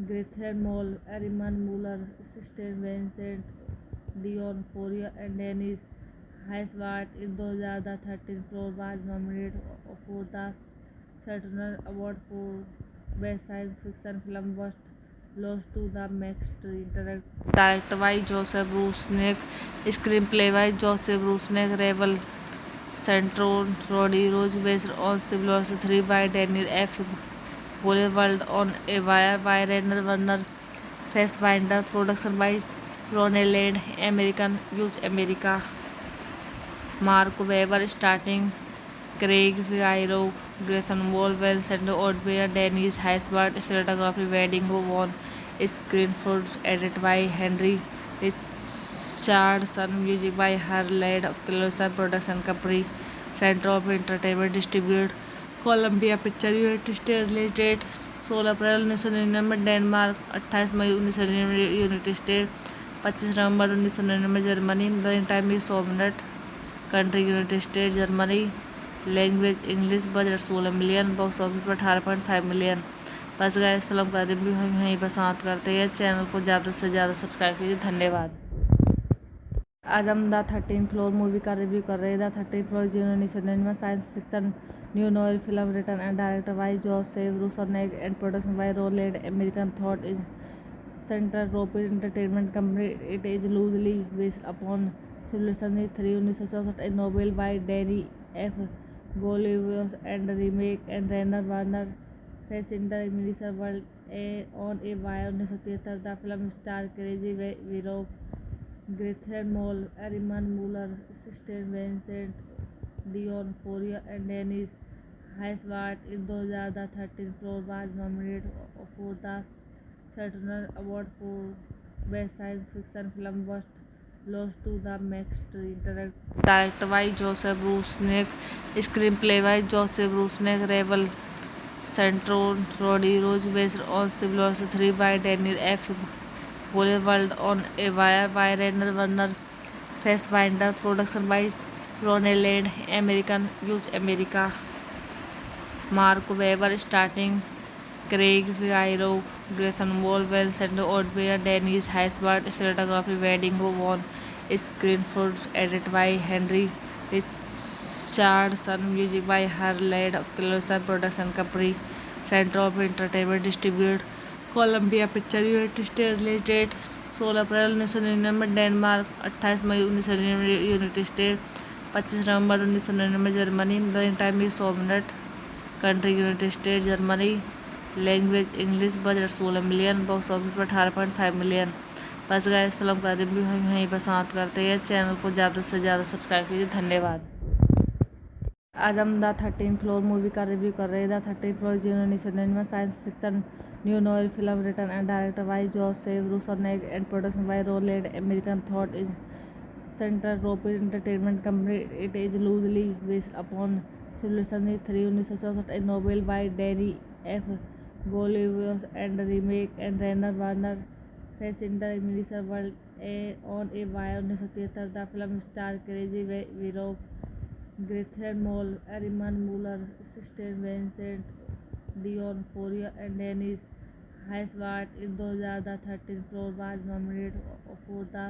Grayson Mole, Ariman Muller, Kristen Vincent, Dion Fourier and Dennis Haysbert। In 2013, Floor was nominated for the Saturn Award for Best Science Fiction Film but lost to The Max Trier। Directed by Joseph Rusnak, screenplay by Joseph Rusnak, Rebel Centron, Roddy Rose, based on Civil War 3 by Daniel F. Goldwald, on a Wire by Rainer Werner Fassbinder, production by Ronald American Use America, Mark Webber, starting Craig Figaro, Grayson Wolwell, Sandro Odbea, Dennis Haysbert, cinematography Wedding Won, screenplay edited by Henry Richardson, music by Harley Davidson, production company Central Entertainment, distributed Columbia Picture United States, release date 16 April 1999 Denmark, 28 May 1999 United State, 25 November 1999 Germany, running time 100 minute, country United State Germany, language English, budget 16 million, box office पर 18.5 million. बस guys, इस film का review हम यहीं पर समाप्त करते हैं। चैनल को ज़्यादा से ज़्यादा सब्सक्राइब कीजिए। धन्यवाद। आज हम द 13th फ्लोर मूवी का रिव्यू कर रहे हैं। The 13th floor 1999 science fiction new novel film written and director by Joseph Rusnak and production by Roland American thought is Centropolis entertainment company. It is loosely based upon civilisation 3 1964 a novel by Danny F. Goliath and remake and Rainer Werner Face in the Melissa World on a Wire 1973। The film stars Crazy Vero, Grayson Mole, Ariman Muller, Kristen Vincent, Dion Fourier and Dennis Haysbert। In 2013, Floor was nominated for the Saturn Award for Best Science Fiction Film was lost to The Max Directed by Joseph Rusnak, screenplay by Joseph Rusnak, Rebel Centron, Roddy Rose, based on Civil War 3 by Daniel F. Boulevard on a Wire by Rainer Werner Fassbinder, production by Ronald Land, American Use America. Mark Webber starting, Craig Figaro, Grayson Wall, Vincent Odbert, Dennis Haysbert, cinematography Wedding Won, screenplay edited by Henry Richardson, music by Harley Closson, production company Center of Entertainment, distributed Columbia Picture United States, release date 16 April 1999 Denmark, 28 May 1999 United State, 25 November 1999 Germany, running time 100 minute, country United State Germany, language English, budget 16 million, box office पर 18.5 million. बस guys, इस film का review हम यहीं पर समाप्त करते हैं। चैनल को ज़्यादा से ज़्यादा सब्सक्राइब कीजिए। धन्यवाद। आज हम द 13th फ्लोर मूवी का रिव्यू कर रहे हैं। The 13th floor 1999 science fiction new novel film written and directed by Joseph Rusnak and production by Roland American thought is Centropolis entertainment company. It is loosely based upon civilisation 3 1964 a novel by Danny F. Goliath and remake and Rainer Werner Fassbinder Melissa World on a Wire 1973। The film stars Crazy Virov, Gretchen Mol, Ariman Muller, Kristen Vincent, Dion Foria and Dennis Haysbert। In 2000, the 13th floor was nominated for the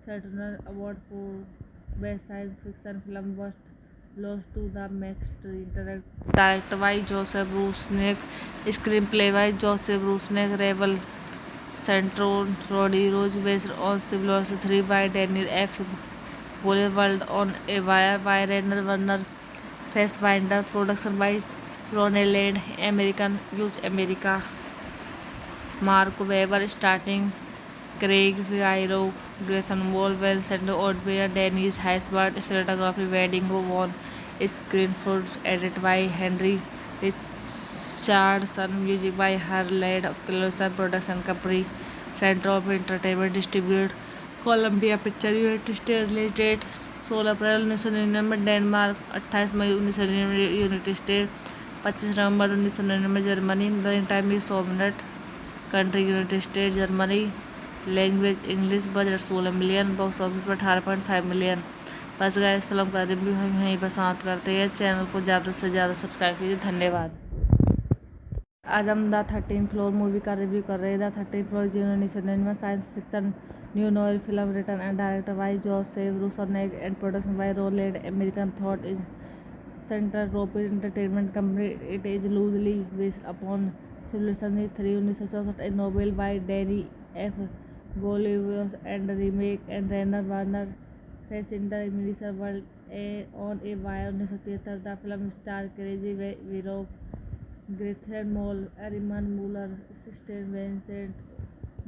Saturn Award for Best Science Fiction Film was lost to The Max directed by Joseph Rusnak, screenplay by Joseph Rusnak, Rebel Centron, Roddy Rose, based on Civil War 3 by Daniel F. Boulevard on a Wire by Rainer Werner Fassbinder, production by Ronald Land, American Use America. Mark Webber starting, Craig Figaro, Grayson Wall, Vincent Odbert, Dennis Haysbert, cinematography Wedding Won, screenplay edited by Henry Richardson, music by Harley Closson, production company Center of Entertainment, distributed Columbia Picture United States, release date 16 April 1999 Denmark, 28 May 1999 United State, 25 November 1999 Germany, running time 100 minute, country United State Germany, language English, budget 16 million, box office पर 18.5 million. बस guys, इस film का review हम यहीं पर समाप्त करते हैं। चैनल को ज़्यादा से ज़्यादा सब्सक्राइब कीजिए। धन्यवाद। आज हम द 13th फ्लोर मूवी का रिव्यू कर रहे हैं। The 13th floor 1999 science fiction new novel film written and directed by Joseph Rusnak and production by Roland American thought is Centropolis entertainment company. It is loosely based upon civilisation 3 1964 a novel by Danny F. Goliath and remake and Rainer Werner Fassbinder Melissa World on a Wire 1973। The film stars Crazy Virov, Gretchen Mol, Ariman Muller, Kristen Vincent,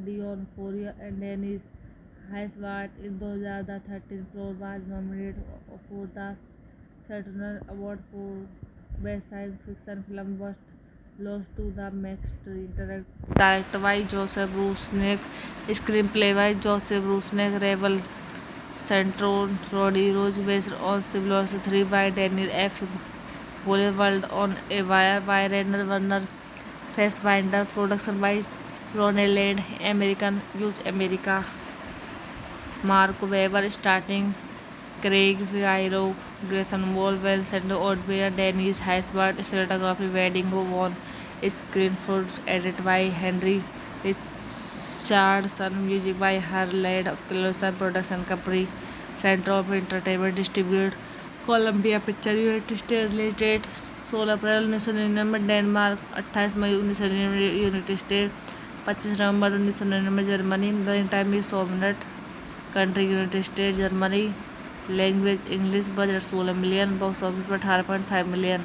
Dion Foria and Dennis Haysbert। In 2000, the 13th floor was nominated for the Saturn Award for Best Science Fiction Film was lost to The Max directed by Joseph Rusnak, screenplay by Joseph Rusnak, Rebel Centron, Roddy Rose, based on Civil War 3 by Daniel F. Boulevard on a Wire by Rainer Werner Fassbinder, production by Ronald Land, American Use America. Mark Webber starting, Craig Figaro, Grayson Wall, Vincent Odbert, Dennis Haysbert, cinematography Wedding Won, screenplay edited by Henry Richardson, music by Harley Closson, production company Center of Entertainment, distributed Columbia Picture United States, release date 16 April 1999 Denmark, 28 May 1999 United State, 25 November 1999 Germany, running time 100 minute, country United State Germany, language English, budget 16 million, box office पर 18.5 million.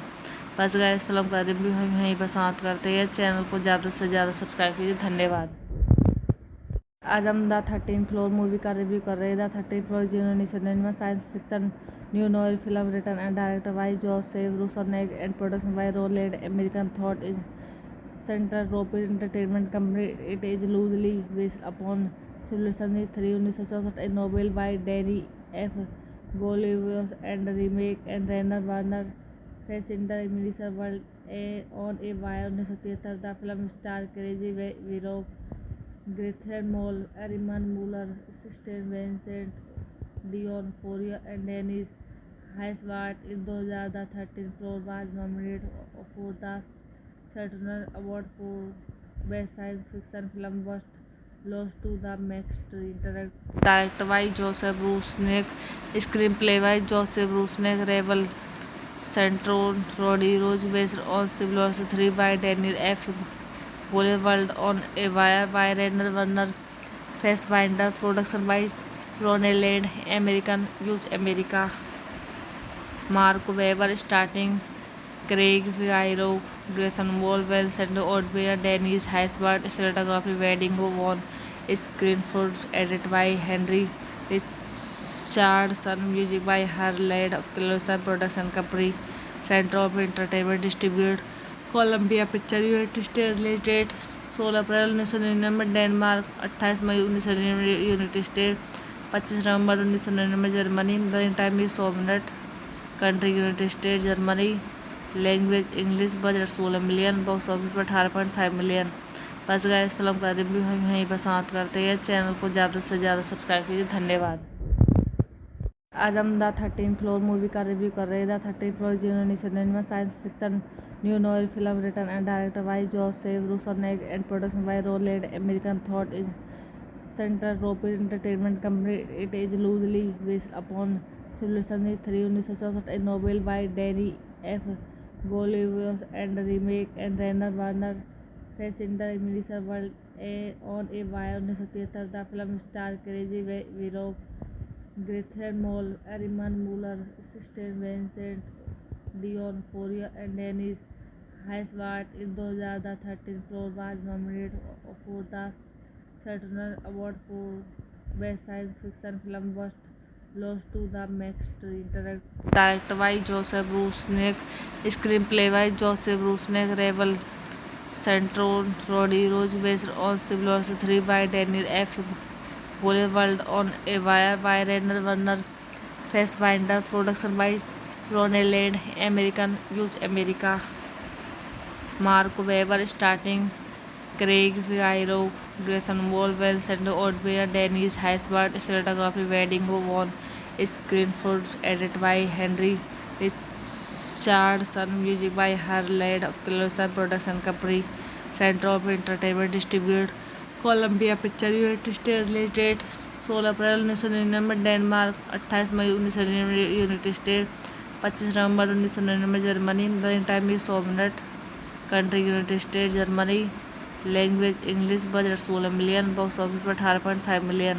बस guys, इस film का review हम यहीं पर समाप्त करते हैं। चैनल को ज़्यादा से ज़्यादा सब्सक्राइब कीजिए। धन्यवाद। आज हम द 13th फ्लोर मूवी का रिव्यू कर रहे हैं। The 13th floor 1999 science fiction new novel film written and directed by Joseph Rusnak and production by Roland American thought is Central European Entertainment Company. It is loosely based upon Civilization 3 1964, a novel by Danny F. Goliath and remake and Rainer Werner Fassbinder Melissa World on a Wire 1973. The film stars Crazy Virov, Gretchen Mol, Ariman Muller, Kristen Vincent, Dion Fourier and Dennis Haysbert. In 2013, Floor was nominated for the Saturn Award for Best Science Fiction Film but lost to The Max Directed by Joseph Rusnak, screenplay by Joseph Rusnak, Rebel Centron, Roddy Rose, based on Civil War 3 by Daniel F. Goliath, on a Wire by Rainer Werner Fassbinder, production by Ronald Land, American Use America. Mark Webber starting, Craig Figueroa, Grayson Wall, Vincent Odbert, Dennis Haysbert, cinematography Wedding Won, screenplay edited by Henry Richardson, music by Harley Davidson, production company Central Entertainment, distributed Columbia Pictures, United States, release date 16 April 1999 Denmark, 28 May 1999 United State, 25 November 1999 Germany, running time 100 minute, country United State Germany, language English, budget 16 million, box office पर 18.5 million. बस guys, इस film का review हम यहीं पर समाप्त करते हैं। चैनल को ज़्यादा से ज़्यादा सब्सक्राइब कीजिए। धन्यवाद। आज हम द 13th फ्लोर मूवी का रिव्यू कर रहे हैं। The 13th floor 1999 science fiction new novel film written and director by Joseph Rusnak and production by Roland American thought is central European entertainment company. It is loosely based upon civilisation 3 1964, a novel by Danny F. Goliath and remake and Rainer Werner Fassbinder Melissa World on a Wire 1973. The film stars Crazy Virov, Gretchen Mol, Ariman Muller, Kristen Vincent, Dion Fourier and Dennis Haysbert. In 2013, Floor was nominated for the Saturn Award for Best Science Fiction Film but lost to The Max Directed by Joseph Rusnak, screenplay by Joseph Rusnak, Rebel Centron, Roddy Rose, based on Civil War 3 by Daniel F. Goliath, on a Wire by Rainer Werner Fassbinder, production by Ronald Land, American Use America. Mark Webber starting, Craig Figueroa, Grayson Wall, Vincent Odbert, Dennis Haysbert, cinematography Wedding Won, screenplay edited by Henry Richardson, music by Harley Davidson, production company Central Entertainment, distributed Columbia Pictures, United States, release date 16 April 1999 Denmark, 28 May 1999 United State, 25 November 1999 Germany, running time 100 minute, country United State Germany, language English, budget 16 million, box office पर 18.5 million.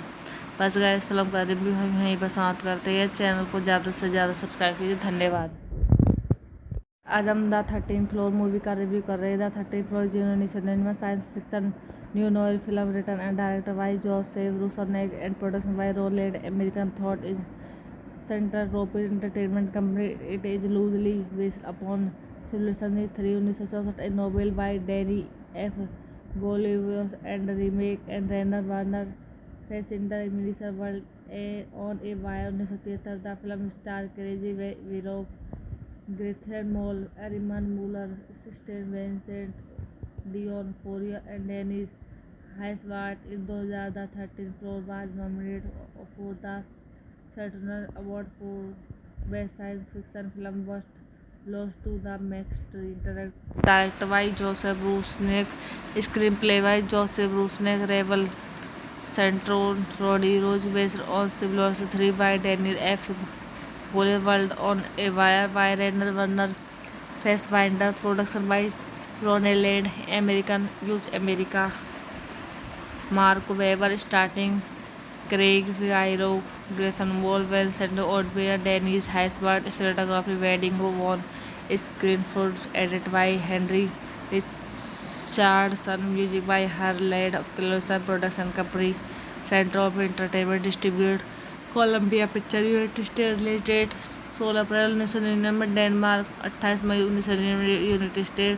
बस guys, इस film का review हम यहीं पर समाप्त करते हैं। चैनल को ज़्यादा से ज़्यादा सब्सक्राइब कीजिए। धन्यवाद। आज हम द 13th फ्लोर मूवी का रिव्यू कर रहे हैं। The 13th floor 1999 science fiction new novel film written and director by Joseph Rusnak and production by Roland American thought is central European entertainment company. It is loosely based upon civilisation 3 1964, a novel by Danny F. Goliath and remake and Rainer Werner Fassbinder Melissa World on a Wire 1973. The film stars Crazy Virov, Gretchen Mol, Ariman Muller, Kristen Vincent, Dion Fourier and Dennis Haysbert. In 2013, Floor was nominated for the Saturn Award for Best Science Fiction Film but lost to The Max Directed by Joseph Rusnak, screenplay by Joseph Rusnak, Rebel Centron, Roddy Rose, based on Civil War 3 by Daniel F. Goliath, on a Wire by Rainer Werner Fassbinder, production by Ronald Land, American Use America. Mark Webber starting, Craig Figueroa, Grayson Wall, Vincent Odbert, Dennis Haysbert, cinematography Wedding Won, screenplay edited by Henry Richardson, music by Harley Davidson, production company Central Entertainment, distributed Columbia Pictures, United States, release date 16 April 1999 Denmark, 28 May 1999 United State,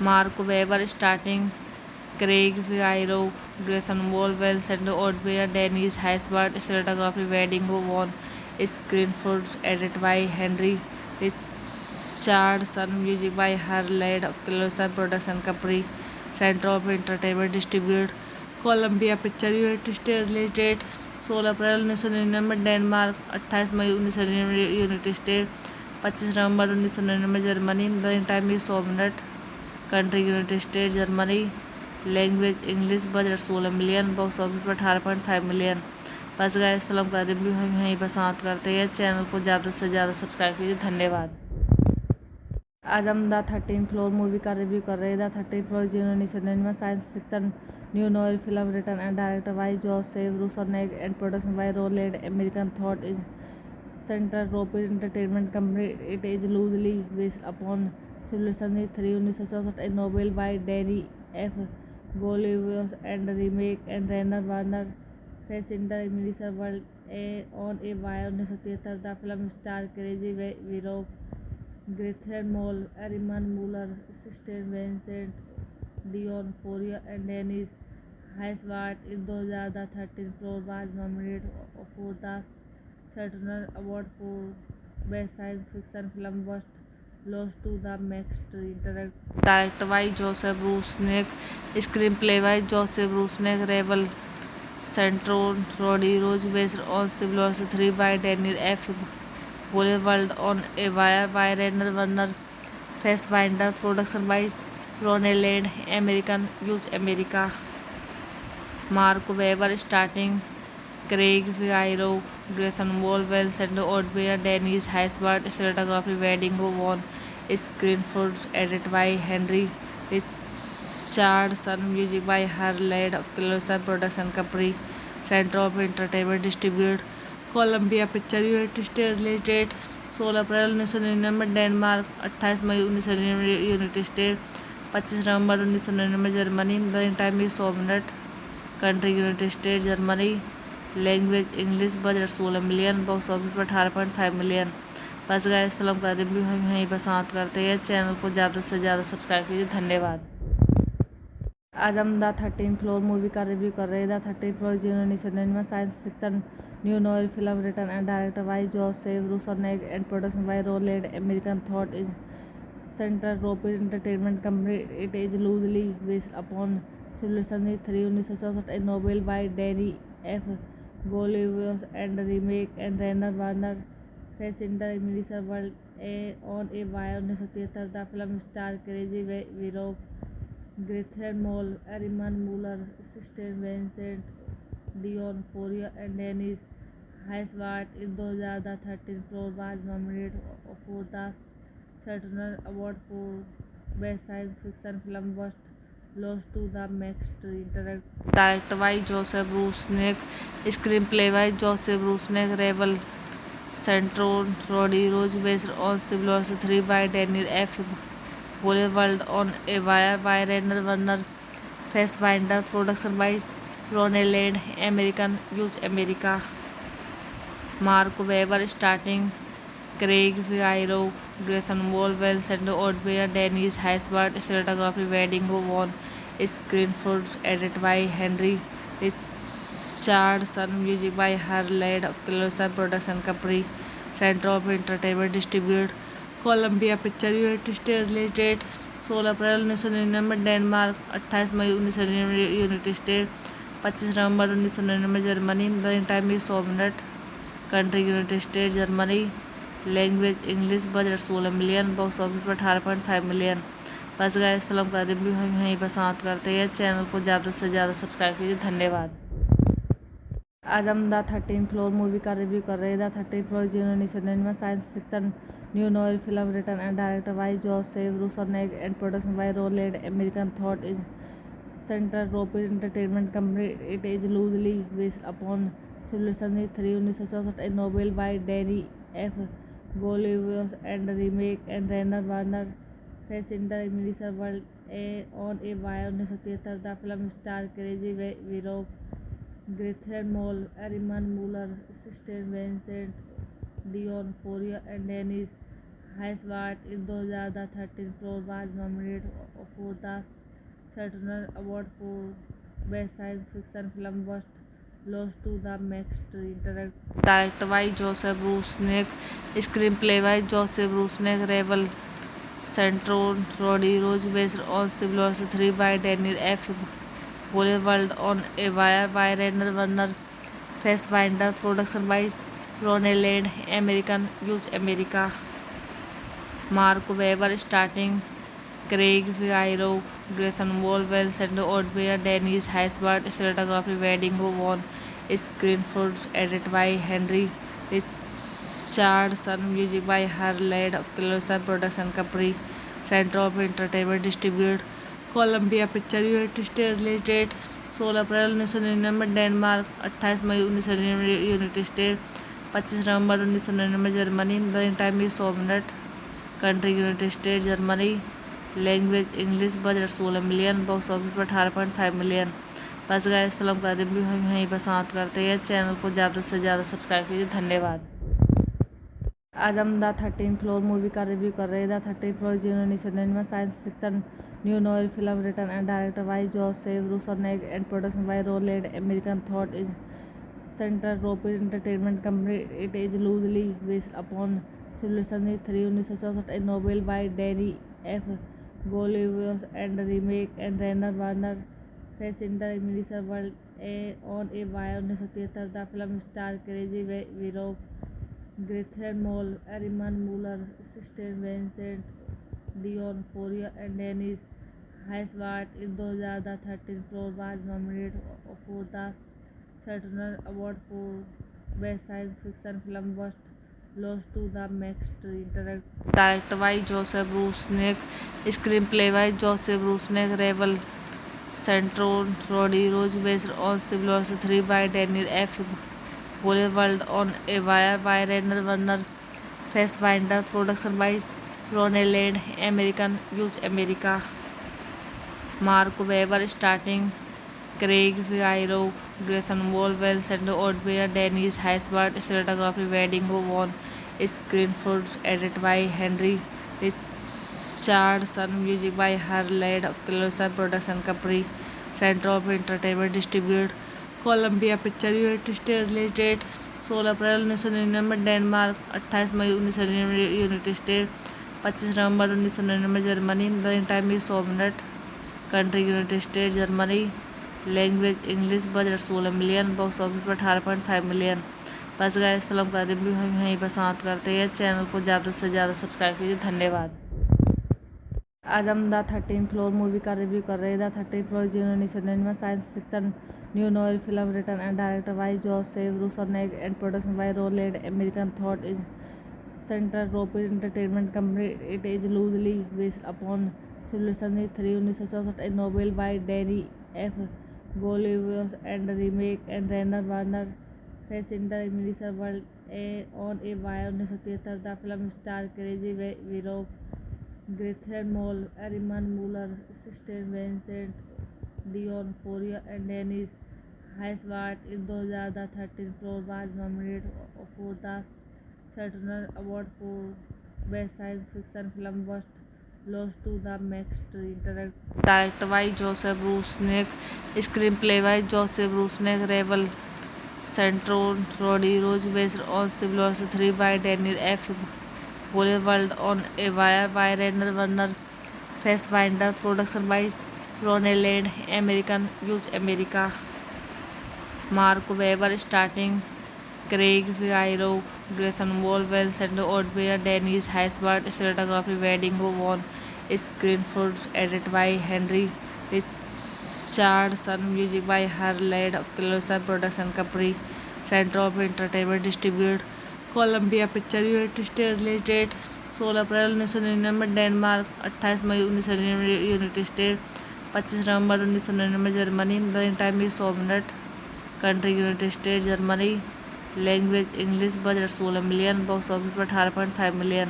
Mark Webber starting Craig Fierro, Grayson Wolwell, Sandra Odbia, Dennis Haysbert, cinematography Wedding Won, screenplay edited by Henry Richardson, music by Harley Davidson, production company Central Entertainment Distribute, Columbia Picture United States, release date 16 April 1999 Denmark, 28 May 1999 United State, 25 November 1999 Germany, running time 100 minute, country United State Germany, language English, budget 16 million, box office पर 18.5 million. बस guys, इस film का review हम यहीं पर समाप्त करते हैं। चैनल को ज़्यादा से ज़्यादा सब्सक्राइब कीजिए। धन्यवाद। आज हम द 13th फ्लोर मूवी का रिव्यू कर रहे हैं। The 13th floor 1999 science fiction new novel film written and director by Joseph Rusnak and production by Roland American thought is Centropolis entertainment company. It is loosely based upon civilisation 3 1964 a novel by Danny F. Goliath and remake and Rainer Werner Fassbinder Melissa World on a Wire 1973। The film stars Crazy Virov, Gretchen Mol, Ariman Mueller, Steven Vincent, Dion Fourier and Dennis Haysbert। In 2000, The 13th Floor was nominated for the Saturn Award for Best Science Fiction Film but lost to The Max Trier। Directed by Joseph Rusnak, screenplay by Joseph Rusnak, Rebel Centron, Roddy Rose, based on Civilization 3 by Daniel F. Goliath, on a Wire by Rainer Werner Fassbinder, production by Roneland American Use America। Mark Webber starting Craig Figaro, Grayson Wolwell, Sandro Odbea, Dennis Haysbert, cinematography Wedding Won, screenplay edited by Henry Richardson, music by Harley Closson, production company Center of Entertainment Distribute Columbia Picture United States, release date 16 April 1999 Denmark, 28 May 1999 United State, 25 November 1999 Germany, running time 100 minute, country United State Germany, language English, budget 16 million, box office पर 18.5 million. बस guys, इस film का review हम यहीं पर समाप्त करते हैं। चैनल को ज़्यादा से ज़्यादा सब्सक्राइब कीजिए। धन्यवाद। आज हम द 13th फ्लोर मूवी का रिव्यू कर रहे हैं। The 13th floor 1999 science fiction new novel film written and director by Joseph Rusnak and production by Roland American thought is Centropolis entertainment company. It is loosely based upon civilisation 3 1964 a novel by Danny F. Goliath and remake and Rainer Warner Fassbinder Melissa World on a Wire 1973। The film stars Crazy Virov, Gretchen Mol, Ariman Mueller, Kristen Vincent, Dion Fourier and Dennis Haysbert। In 2000, the 13th floor was nominated for the Saturn Award for Best Science Fiction Film but lost to the Max Trier. Directed by Joseph Rusnak, screenplay by Joseph Rusnak, Rebel Centron, Roddy Rose, based on Civil War 3 by Daniel F. Goldwald, on a Wire by Rainer Werner Fassbinder, production by Roneland American Use America। Mark Webber starting Craig Figaro, Grayson Wolwell, Sandro Odbea, Dennis Haysbert, cinematography Wedding Won, screenplay edited by Henry Richardson, music by Harley Closson, production company Center of Entertainment Distribute Columbia Picture United States, release date 16 April 1999 Denmark, 28 May 1999 United State, 25 November 1999 Germany, running time 100 minute, country United State Germany, language English, budget 16 million, box office पर 18.5 million. बस guys, इस film का review हम यहीं पर समाप्त करते हैं। चैनल को ज़्यादा से ज़्यादा सब्सक्राइब कीजिए। धन्यवाद। आज हम द 13th फ्लोर मूवी का रिव्यू कर रहे हैं। The 13th floor 1999 science fiction new novel film written and director by Joseph Rusnak and production by Roland American thought is Centropolis entertainment company. It is loosely based upon civilisation 3 1964 a novel by Danny F. Goliath and remake and Rainer Werner Fassbinder Melissa World on a Wire 1973। The film stars Crazy Virov, Gretchen Mol, Ariman Mueller, Kristen Vincent, Dion Fourier and Dennis Haysbert। In 2000, the 13th floor was nominated for the Saturn Award for Best Science Fiction Film but lost to the Max Trier. Directed by Joseph Rusnak, screenplay by Joseph Rusnak, Rebel Centron, Roddy Rose, based on Civil War 3 by Daniel F. Goldwald, on a Wire by Rainer Werner Fassbinder, production by Roneland American Use America। Mark Webber starting Craig Figaro, Grayson Wolwell, Sandro Odbea, Dennis Haysbert, cinematography Wedding Won, screenplay edited by Henry Richardson, music by Harley Closson, production company Center of Entertainment Distribute Columbia Picture United States, release date 16 April 1999 Denmark, 28 May 1999 United State, 25 November 1999 Germany, running time 100 minute, country United State Germany, language English, budget 16 million, box office पर 18.5 million. बस guys, इस film का review हम यहीं पर समाप्त करते हैं। चैनल को ज़्यादा से ज़्यादा सब्सक्राइब कीजिए। धन्यवाद। आज हम द 13th फ्लोर मूवी का रिव्यू कर रहे हैं। The 13th floor 1999 science fiction new novel film written and director by Joseph Rusnak and production by Roland American thought is Centropolis entertainment company. It is loosely based upon civilisation 3 1964 a novel by Danny F. Goliath and remake and Rainer Werner Fassbinder Melissa World on a Wire 1973। The film stars Crazy Virov, Gretchen Mol, Ariman Mueller, Kristen Vincent, Dion Fourier and Dennis highest award in 2013 floor was nominated for the Saturn Award for Best Science Fiction Film but lost to the Max Trier. Directed by Joseph Rusnak, screenplay by Joseph Rusnak, Rebel Centron, Roddy Rose, based on Civil War 3 by Daniel F. Boulevard on a Wire by Rainer Werner Fassbinder, production by Ronald Land, American Use America. Mark Webber starting, Craig Fierro, Grayson Wolwell, Sandy Odbert, Dennis Haysbert, cinematography Wedding Won, screenplay edited by Henry Richardson, music by Harley Closson, production company Center of Entertainment, distribute Columbia Picture United States, release date 16 April 1999 Denmark, 28 May 1999 United State, 25 November 1999 Germany, running time 100 minute, country United State Germany, language English, budget 16 million, box office पर 18.5 million. बस guys, इस film का review हम यहीं पर समाप्त करते हैं। चैनल को ज़्यादा से ज़्यादा सब्सक्राइब कीजिए। धन्यवाद। आज हम द 13th फ्लोर मूवी का रिव्यू कर रहे हैं। The 13th floor 1999 science fiction new novel film written and director by Joseph Rusnak and production by Roland American thought is Centropolis entertainment company. It is loosely based upon civilisation 3 1964 a novel by Danny F Galouye and remake and Rainer Werner Fassbinder miniseries world on a wire 1973। The film star Craig वीरो Gretchen Mol, Ariman Muller, Kristen Vincent, Dion Fourier, and Dennis Haysbert in 2013 floor was nominated for the Saturn Award for Best Science Fiction Film but lost to the Max Trier. Directed by Joseph Rusnak, screenplay by Joseph Rusnak, Rebel Centron, Roddy Rose, based on Civil War 3 by Daniel F. Boulevard on a Wire by Rainer Werner Fassbinder, production by Ronald Land, American Use America. Mark Webber starting, Craig Fierro, Grayson Wolwell, Sandy Odbert, Dennis Haysbert, cinematography Wedding Won, screenplay edited by Henry Richardson, music by Harley Closson, production company Center of Entertainment, distribute Columbia picture United State, release date 16 April 1999 Denmark, 28 May 1999 United State, 25 November 1999 Germany, running time 100 minute, country United State Germany, language English, budget 16 million, box office पर 18.5 million.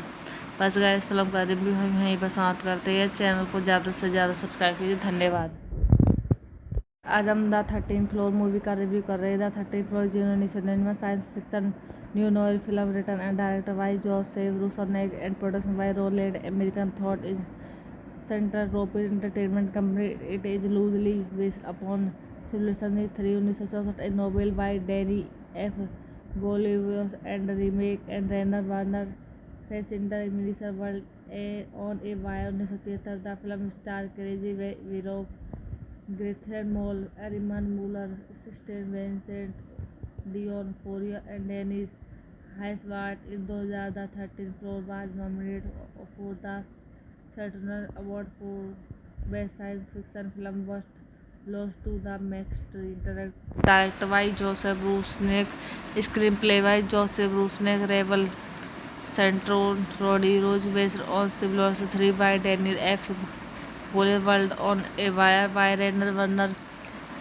बस guys, इस film का review हम यहीं पर समाप्त करते हैं। चैनल को ज़्यादा से ज़्यादा सब्सक्राइब कीजिए। धन्यवाद। आज हम द 13th फ्लोर मूवी का रिव्यू कर रहे हैं। The 13th floor 1999 science fiction new novel film written and director by Joseph Rusnak and production by Roland American thought is Centropolis entertainment company. It is loosely based upon civilisation 3 1964 a novel by Danny F Galouye and remake and Rainer Werner Fassbinder miniseries world on a wire 1973। The film star Craig वीरो Gretchen Mol, Ariman Muller, Kristen Vincent, Dion Fourier, and Dennis Haysbert in 2013 floor was nominated for the Saturn Award for Best Science Fiction Film but lost to the Max Trier. Directed by Joseph Rusnak, screenplay by Joseph Rusnak, Rebel Centron, Roddy Rose, based on Civil War 3 by Daniel F. Boulevard on a Wire by Rainer Werner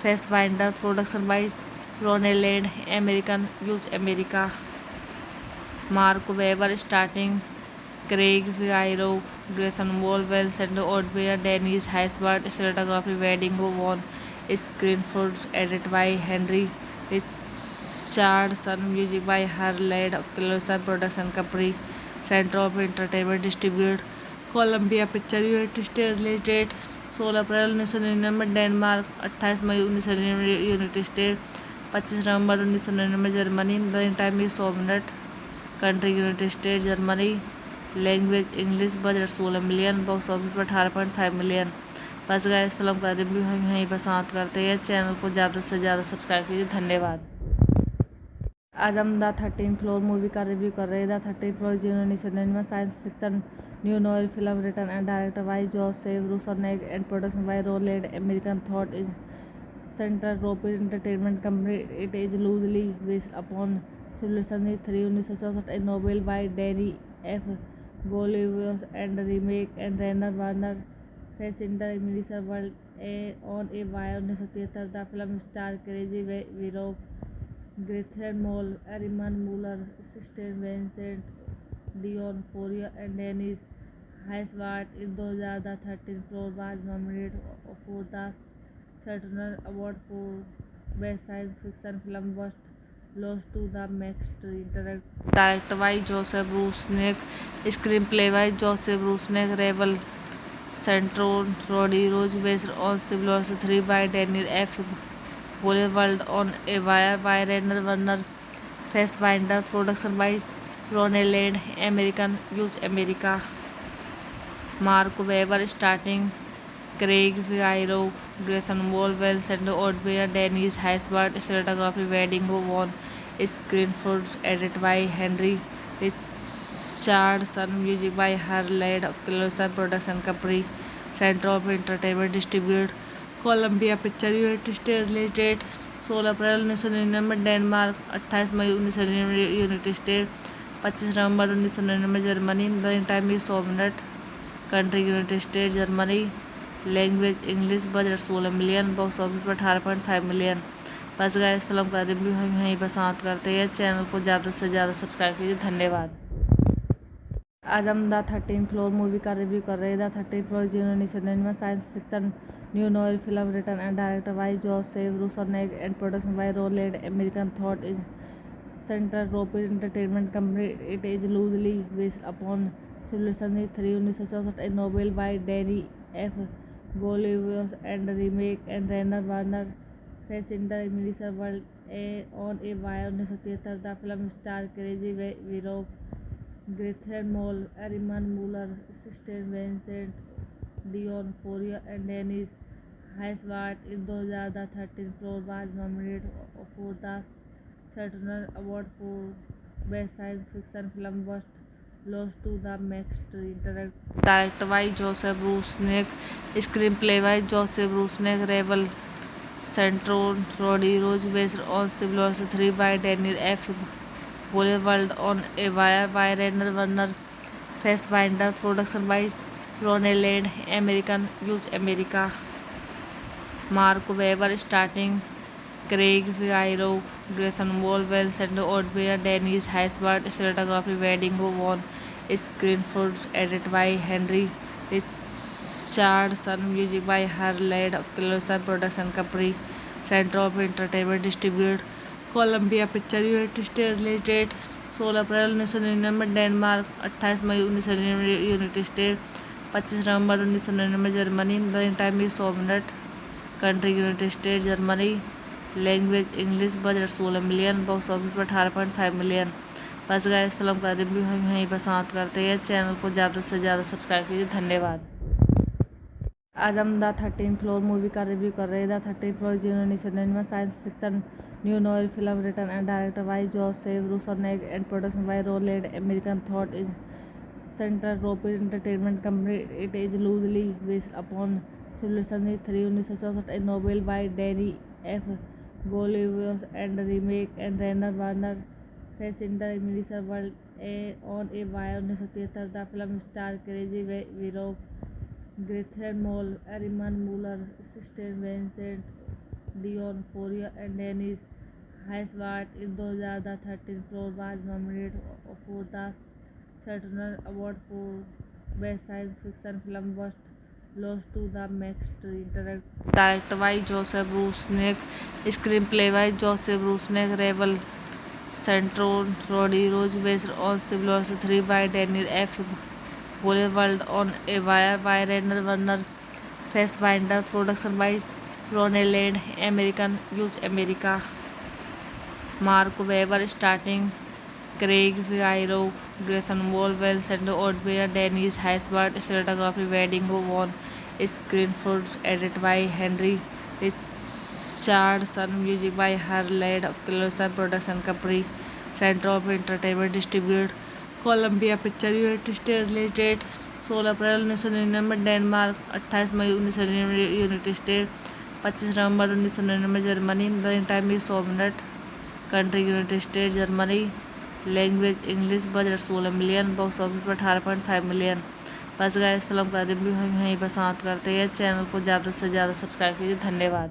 Fassbinder, production by Ronald Land, American Use America. Mark Webber starting, Craig Fierro, Grayson Wolwell, Sandy Odbert, Dennis Haysbert, cinematography Wedding Won, screenplay edited by Henry Richardson, music by Harley Closson, production company Center of Entertainment, distribute Columbia picture United State, release date 16 April 1999 Denmark, 28 May 1999 United State, 25 November 1999 Germany, running time 100 minute, country United State Germany, language English, budget 16 million, box office पर 18.5 million. बस guys, इस film का review हम यहीं पर समाप्त करते हैं। चैनल को ज़्यादा से ज़्यादा सब्सक्राइब कीजिए। धन्यवाद। आज हम द 13th फ्लोर मूवी का रिव्यू कर रहे हैं। The 13th floor 1999 science fiction new novel film written and directed by Joseph Rusanek and production by Roland American Thought is Central European Entertainment Company. It is loosely based upon Civilization 3 1964, a novel by Danny F. Golivius and remake and Rainer Warner Fassbinder Melissa World on a Wire 1973. The film stars Crazy Virov, Gretchen Mol, Ariman Muller, Kristen Vincent, Dion Fourier and Dennis Haysbert. In 2013, Floor was nominated for the Saturn Award for Best Science Fiction Film but lost to The Max Directed by Joseph Rusnak, screenplay by Joseph Rusnak, Rebel Central Roddy Rose, based on Civil War 3 by Daniel F. Boulevard on a Wire by Rainer Werner Fassbinder, production by Ronald American Use America. Mark Webber starting Craig Fierro, Grayson Wall, Vincent Odbea, Dennis Haysbert, cinematography Wedding Won, screenplay edited by Henry Richardson, music by Harley Closson, production company Central Entertainment, distribute Columbia Picture United States, release date 16 April 1999 Denmark, 28 May 1999 United State, 25 November 1999 Germany, running time 100 minute, country United State Germany, language English, budget 16 million, box office पर 18.5 million. बस guys, इस film का review हम यहीं पर समाप्त करते हैं। चैनल को ज़्यादा से ज़्यादा सब्सक्राइब कीजिए। धन्यवाद। आज हम द 13th फ्लोर मूवी का रिव्यू कर रहे हैं। The 13th floor 1999 science fiction neo noir film written and directed by Joseph Rusnak and production by Roland American thought is central European entertainment company. It is loosely based upon civilisation 3 1964, a novel by Danny F. Golivius and remake and Rainer Werner Fassbinder Melissa World on a Wire 1973. The film stars Crazy Virov, Gretchen Mol, Ariman Muller, Kristen Vincent, Dion Fourier and Dennis Haysbert. In 2013, Floor was nominated for the Saturn Award for Best Science Fiction Film but lost to The Max Directed by Joseph Rusnak, screenplay by Joseph Rusnak, Rebel Central Roddy Rose, based on Civil War 3 by Daniel F. Boulevard on a Wire by Rainer Werner Fassbinder, production by Ronald American Use America. Mark Webber starting Craig Fierro, Grayson Wall, Vincent Odbea, Dennis Haysbert, cinematography Wedding Won, screenplay edited by Henry Richardson, music by Harley Closson, production company Central Entertainment, distribute Columbia Picture United States, release date 16 April 1999 Denmark, 28 May 1999 United State, 25 November 1999 Germany, running time 100 minute, country United State Germany, language English, budget 16 million, box office पर 18.5 million. बस guys, इस film का review हम यहीं पर समाप्त करते हैं। चैनल को ज़्यादा से ज़्यादा सब्सक्राइब कीजिए। धन्यवाद। आज हम द 13th फ्लोर मूवी का रिव्यू कर रहे हैं। The 13th floor 1999 science fiction neo noir film written and directed by Joseph Rusnak and production by Roland American thought is central European entertainment company. It is loosely based upon civilisation 3 1964, a novel by Danny F. Golivius and remake and Rainer Werner Fassbinder Melissa World on a Wire 1973. The film stars Crazy Virov, Gretchen Mol, Ariman Muller, Kristen Vincent, Dion Fourier and Dennis Haysbert. In 2013, Floor was nominated for the Saturn Award for Best Science Fiction Film but lost to The Max Directed by Joseph Rusnak, screenplay by Joseph Rusnak, Rebel Central Roddy Rose, based on Civil War 3 by Daniel F. Boulevard on a Wire by Rainer Werner Fassbinder, production by Ronald American Use America. Mark Webber starting Craig Fierro, Grayson Wall, Vincent Odbea, Dennis Haysbert, cinematography Wedding Won, screenplay edited by Henry Richardson, music by Harley Closson, production company Central Entertainment, distribute Columbia Picture United States, release date 16 April 1999 Denmark, 28 May 1999 United State, 25 November 1999 Germany. Running time 100 minute. Country United State Germany. Language English. Budget 16 million. Box office पर 18.5 million. बस guys, इस film का review हम यहीं पर समाप्त करते हैं। चैनल को ज़्यादा से ज़्यादा सब्सक्राइब कीजिए। धन्यवाद।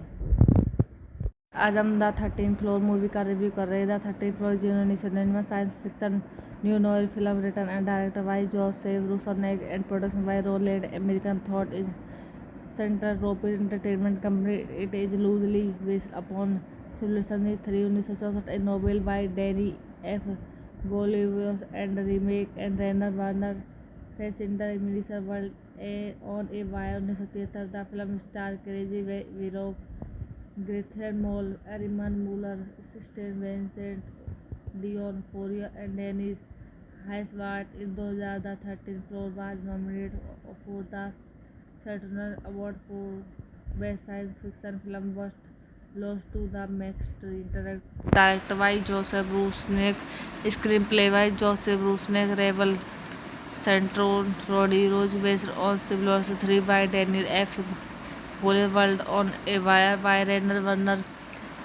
आज हम द 13th फ्लोर मूवी का रिव्यू कर रहे हैं। The 13th floor 1999 science fiction new novel film written and director by Joseph Rusnak and production by Roland American thought is central European entertainment company. It is loosely based upon civilisation 3 1964 a novel by Danny F. Goliath and remake and Rainer Werner Fassbinder Melissa World on a Wire 1973। The film stars Crazy Werewolf, Gretchen Mol, Ariman Muller, Kristen Vincent, Dion Fourier and Dennis Haysbert। In 2000, the 13th floor was nominated for the Saturn Award for Best Science Fiction Film but lost to The Max Trier। Directed by Joseph Rusnak, screenplay by Joseph Rusnak, Rebel Centron, Roddy Rose, based on Civil War 3 by Daniel F. World on a Wire by Rainer Werner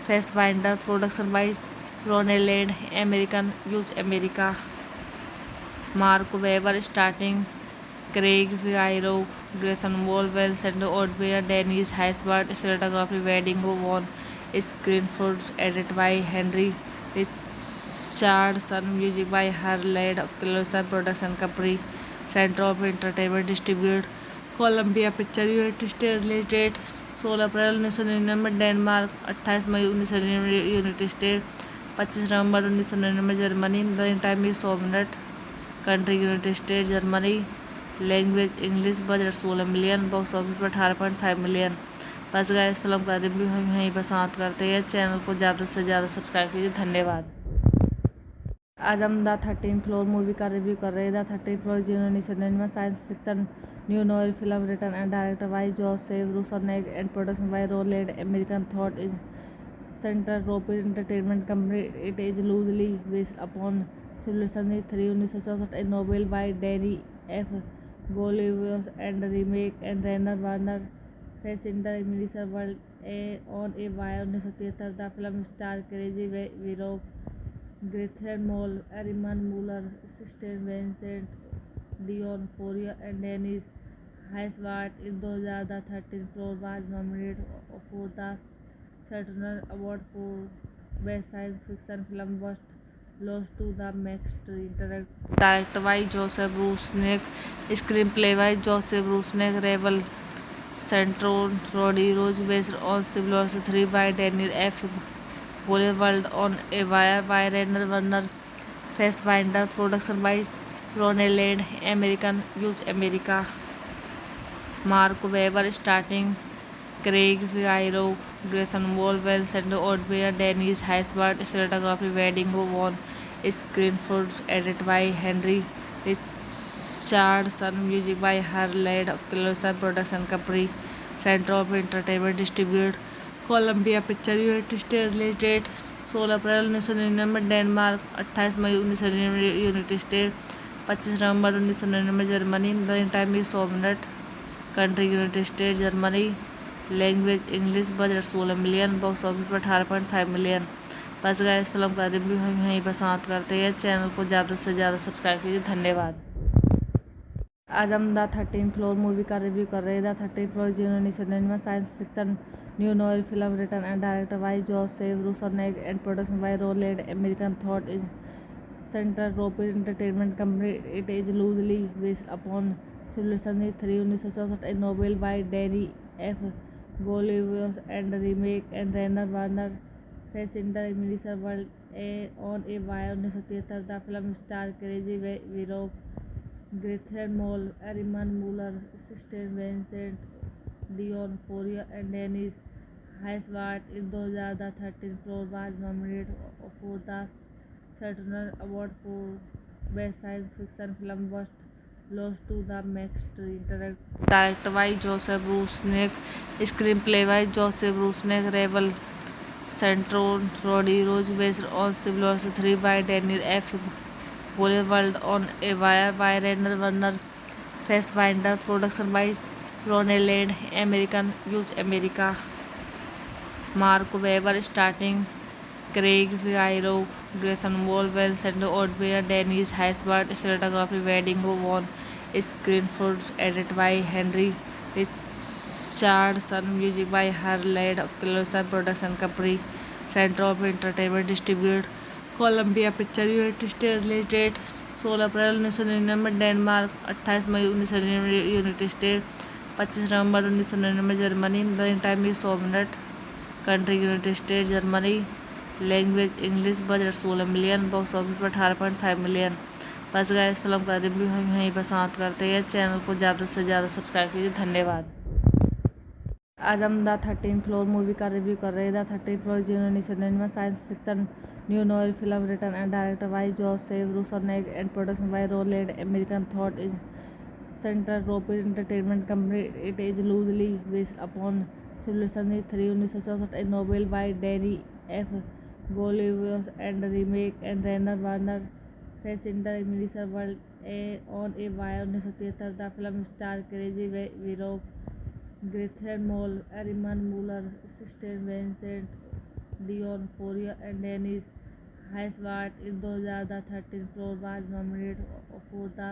Fassbinder, production by Ronald American Use America। Mark Webber starting Craig Fierro, Grayson Wall, Vincent Odbeer, Dennis Haysbert, cinematography Wedding Won, screenplay edited by Henry Richardson, music by Harley Davidson, production company Central Entertainment, distributed Columbia picture United State. Release date 16 April 1999 Denmark, 28 May 1999 United State, 25 November 1999 Germany. Running time 100 minute. Country United State Germany. Language English. Budget 16 million. Box office पर 18.5 million. बस guys, इस film का review हम यहीं पर समाप्त करते हैं। चैनल को ज़्यादा से ज़्यादा सब्सक्राइब कीजिए। धन्यवाद। आज हम द 13th फ्लोर मूवी का रिव्यू कर रहे हैं। The 13th floor 1999 science fiction new novel film written and director by Joseph Rusnak and production by Roland American thought is central European entertainment company. It is loosely based upon civilisation 3 1964 a novel by Danny F. Goliath and remake and Rainer Werner Fassbinder, Melissa World on a Wire 1973। The film stars Crazy Werewolf, Gretchen Mol, Ariman Muller, Kristen Vincent, Dion Fourier and Dennis Haysbert। In 2000, the 13th floor was nominated for the Saturn Award for Best Science Fiction Film but lost to The Max Trier। Directed by Joseph Rusnak, screenplay by Joseph Rusnak, Rebel Centron, Roddy Rose, based on Civil War 3 by Daniel F. World on a Wire by Rainer Werner Fassbinder, production by Ronald American Use America। Mark Webber starting Craig Fierro, Grayson Wall, Vincent Odbeer, Dennis Haysbert, cinematography Wedding Won, screenplay edited by Henry Richardson, music by Harley Davidson, production company Central Entertainment, distributed Columbia picture United State. Release date 16 April 1999 Denmark, 28 May 1999 United State, 25 November 1999 Germany. Running time 100 minute. Country United State Germany. Language English. Budget 16 million. Box office पर 18.5 million. बस guys, इस film का review हम यहीं पर समाप्त करते हैं। चैनल को ज़्यादा से ज़्यादा सब्सक्राइब कीजिए। धन्यवाद। आज हम द 13th फ्लोर मूवी का रिव्यू कर रहे हैं। The 13th floor 1999 science fiction new novel film written and director by Joseph Rusnak and production by Roland American thought is central European entertainment company. It is loosely based upon civilisation 3 1964 a novel by Danny F. Goliath and remake and Rainer Werner Fassbinder, Melissa World on a Wire 1973। The film stars Crazy Werewolf, Gretchen Mol, Ariman Muller, Kristen Vincent, Dion Fourier and Dennis Haysbert। In 2000, the 13th floor was nominated for the Saturn Award for Best Science Fiction Film but lost to The Max Trier। Directed by Joseph Rusnak, screenplay by Joseph Rusnak, Rebel Centron, Roddy Rose, based on Civil War 3 by Daniel F. World on a Wire by Rainer Werner Fassbinder, production by Ronald Land, American, use America. Mark Webber, starting Craig Figaro, Grayson Wall, Vincent Odwyer, Dennis Haysbert, cinematography Wedding Won, screenplay edited by Henry Richardson, music by Harland Clarkson, production company Center of Entertainment, distribute Columbia Picture United States, release date 16 April 1999 Denmark, 28 May 1999 United State, 25 November 1999 Germany, running time 100 minute, country United State Germany, language English, budget 16 million, box office पर 18.5 million. बस guys, इस film का review हम यहीं पर समाप्त करते हैं। चैनल को ज़्यादा से ज़्यादा सब्सक्राइब कीजिए। धन्यवाद। आज हम द 13th फ्लोर मूवी का रिव्यू कर रहे हैं। The 13th floor 1999 science fiction new novel film written and director by Joseph Rusnak and production by Roland American thought is Centropolis entertainment company. It is loosely based upon civilisation 3 1964 a novel by Danny F Galouye and remake and Rainer Werner Fassbinder miniseries world on a wire 1973। The film star Craig वीरो Gretchen Mol, Ariman Muller, Kristen Vincent, Dion Fourier, and Dennis Haysbert. In 2000, the 13th floor was nominated for the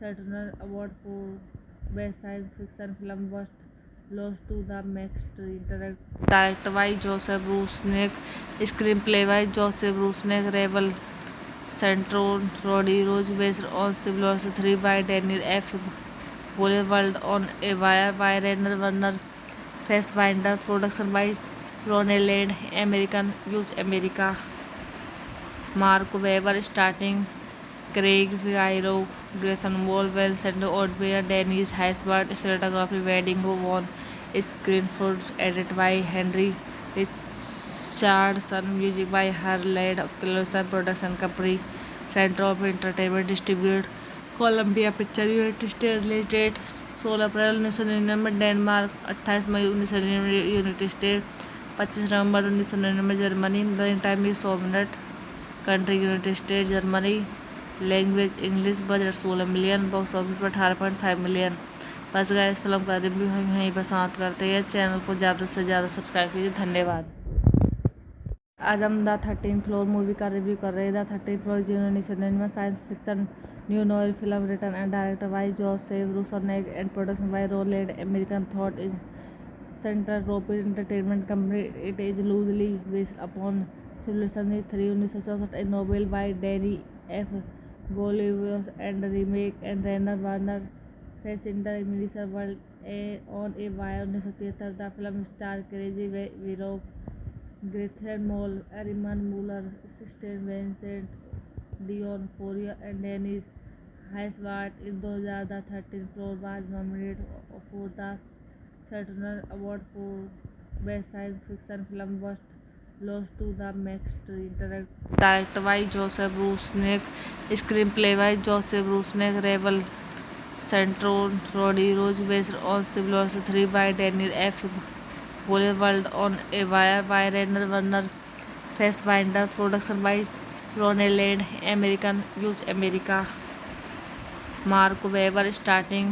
Saturn Award for Best Science Fiction Film, but lost to The Max Street. Directed by Joseph Rusnak, screenplay by Joseph Rusnak, Rebel Centron, Roddy Rose, based on Civil War 3 by Daniel F. World on a Wire by Rainer Werner Fassbinder, production by Ronald Land, American, use America. Mark Webber, starting Craig Figaro, Grayson Wall, Vincent Odwyer, Dennis Haysbert, cinematography Wedding Won, screenplay edited by Henry Richardson, music by Harland Clarkson, production company Center of Entertainment, distribute Columbia picture United State, release date 16 April 1999 Denmark, 28 May 1999 United State, 25 November 1999 Germany, running time 100 minute, country United State Germany, language English, budget 16 million, box office पर 18.5 million. बस guys, इस film का review हम यहीं पर समाप्त करते हैं। चैनल को ज़्यादा से ज़्यादा सब्सक्राइब कीजिए। धन्यवाद। आज हम द 13th फ्लोर मूवी का रिव्यू कर रहे हैं। The 13th floor 1999 science fiction new novel film written and director by Joseph Rusnak and production by Roland American thought is Centropolis entertainment company. It is loosely based upon civilisation 3 1964 a novel by Danny F Galouye and remake and Rainer Werner Fassbinder miniseries world on a wire 1973। The film star Craig वीरो Gretchen Mol, Ariman Muller, Kristen Vincent, Dion Fourier, and Dennis Haysbert. In 2000, the 13th floor was nominated for the Saturn Award for Best Science Fiction Film, but lost to The Max Street. Directed by Joseph Rusnak, screenplay by Joseph Rusnak, Rebel Centron, Roddy Rose, based on Civil War 3 by Daniel F. World on a Wire by Rainer Werner Fassbinder, production by Ronald Land, American, use America. Mark Webber, starting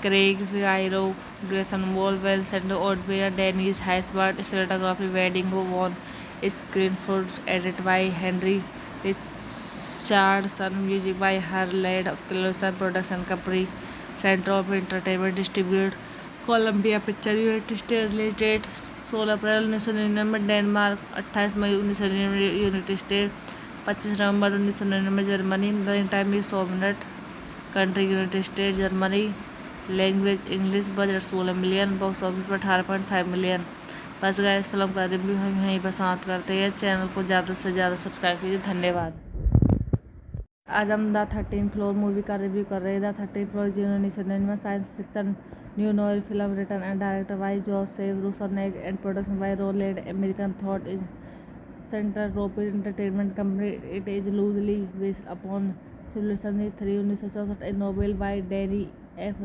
Craig Figaro, Grayson Wall, Vincent Odwyer, Dennis Haysbert, cinematography Wedding Won, screenplay edited by Henry Richardson, music by Harland Clarkson, production company Center of Entertainment, distribute Columbia picture United State, release date 16 April 1999 Denmark, 28 May 1999 United State, 25 November 1999 Germany, running time 100 minute, country United State Germany, language English, budget 16 million, box office पर 18.5 million. बस guys, इस film का review हम यहीं पर समाप्त करते हैं। चैनल को ज़्यादा से ज़्यादा सब्सक्राइब कीजिए। धन्यवाद। आज हम द 13th फ्लोर मूवी का रिव्यू कर रहे हैं। The 13th floor 1999 science fiction new novel film written and director by Joseph Rusnak and production by Roland American thought is Centropolis entertainment company. It is loosely based upon civilisation 3 1964 a novel by Danny F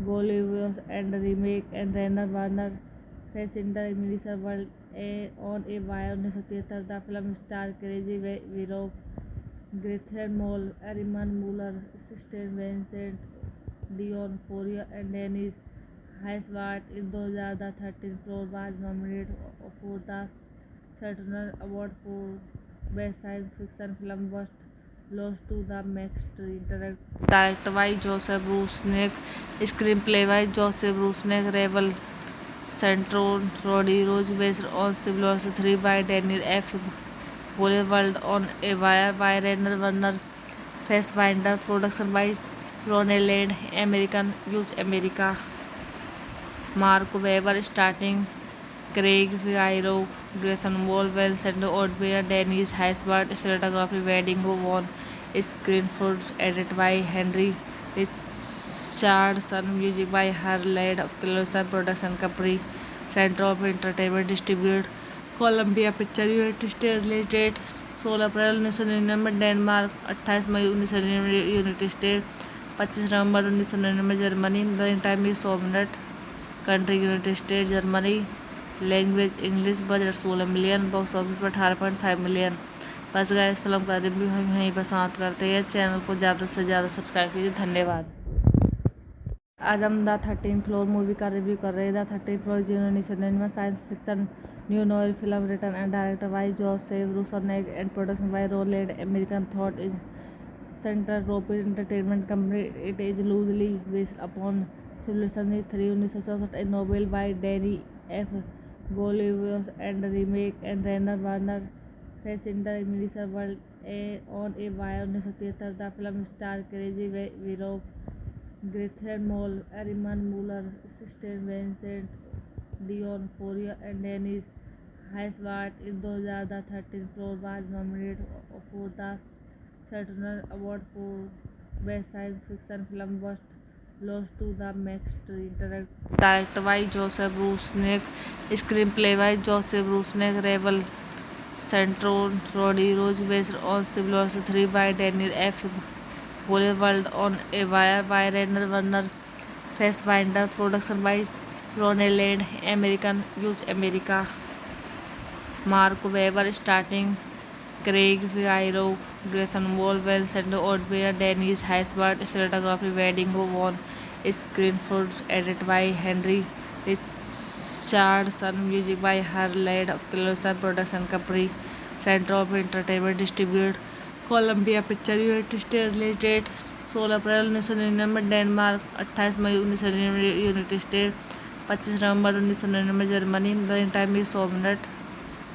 Galouye and remake and Rainer Werner Fassbinder miniseries world on a wire 1973। The film star Craig वीरो Gretchen Mol, Ariman Muller, Kristen Vincent, Dion Fourier and Dennis Haysbert. In 2000, the 13th floor was nominated for the Saturn Award for Best Science Fiction Film, but lost to The Max Directed by Joseph Rusnak, screenplay by Joseph Rusnak, Rebel Centron, Roddy Rose, based on Civil War 3 by Daniel F. Boulevard on a Wire by Rainer Werner Fassbinder, production by Ronald American Youth America. Mark Webber starting, Craig Fierro, Grayson Wall, Vincent Odbert, Dennis Haysbert, cinematography Wedding Von Screenford, edited by Henry Richardson, music by Harley Closson, production company Center of Entertainment, distribute Columbia Picture United release date 16 April 1999 Denmark, 28 May 1999 United State, 25 November 1999 Germany, running time 100 minute, country United State Germany, language English, budget 16 million, box office पर 18.5 million. बस guys, इस film का review हम यहीं पर समाप्त करते हैं। चैनल को ज़्यादा से ज़्यादा सब्सक्राइब कीजिए। धन्यवाद। आज हम द 13th फ्लोर मूवी का रिव्यू कर रहे हैं। The 13th floor 1999 science fiction new novel film written and director by Joseph Rusnak and production by Roland American thought is Centropolis entertainment company. It is loosely based upon civilisation 3 1964 a novel by Danny F. Galouye and remake and Rainer Werner Fassbinder miniseries world on a wire 1973। The film star Craig वीरो Grethel Moll, Ariman Muller, Steve Vincent, Dion Fourier and Dennis Haysbert. In 2000, the 13th floor was nominated for the Saturn Award for Best Science Fiction Film, but lost to The Max Directed by Joseph Rusnak, screenplay by Joseph Rusnak, Rebel Centron, Roddy Rose, based on Civil War 3 by Daniel F. Boulevard on a Wire by Rainer Werner Fassbinder, production by Ronald American Youth America. Mark Webber starting, Craig Fierro, Grayson Wall, Vincent Odbert, Dennis Haysbert, cinematography Wedding Von Screenford, edited by Henry Richardson, music by Harley Closson, production company Center of Entertainment, distribute Columbia picture United State release date 16 April 1999 Denmark, 28 May 1999 United State, 25 November 1999 Germany, running time 100 minute,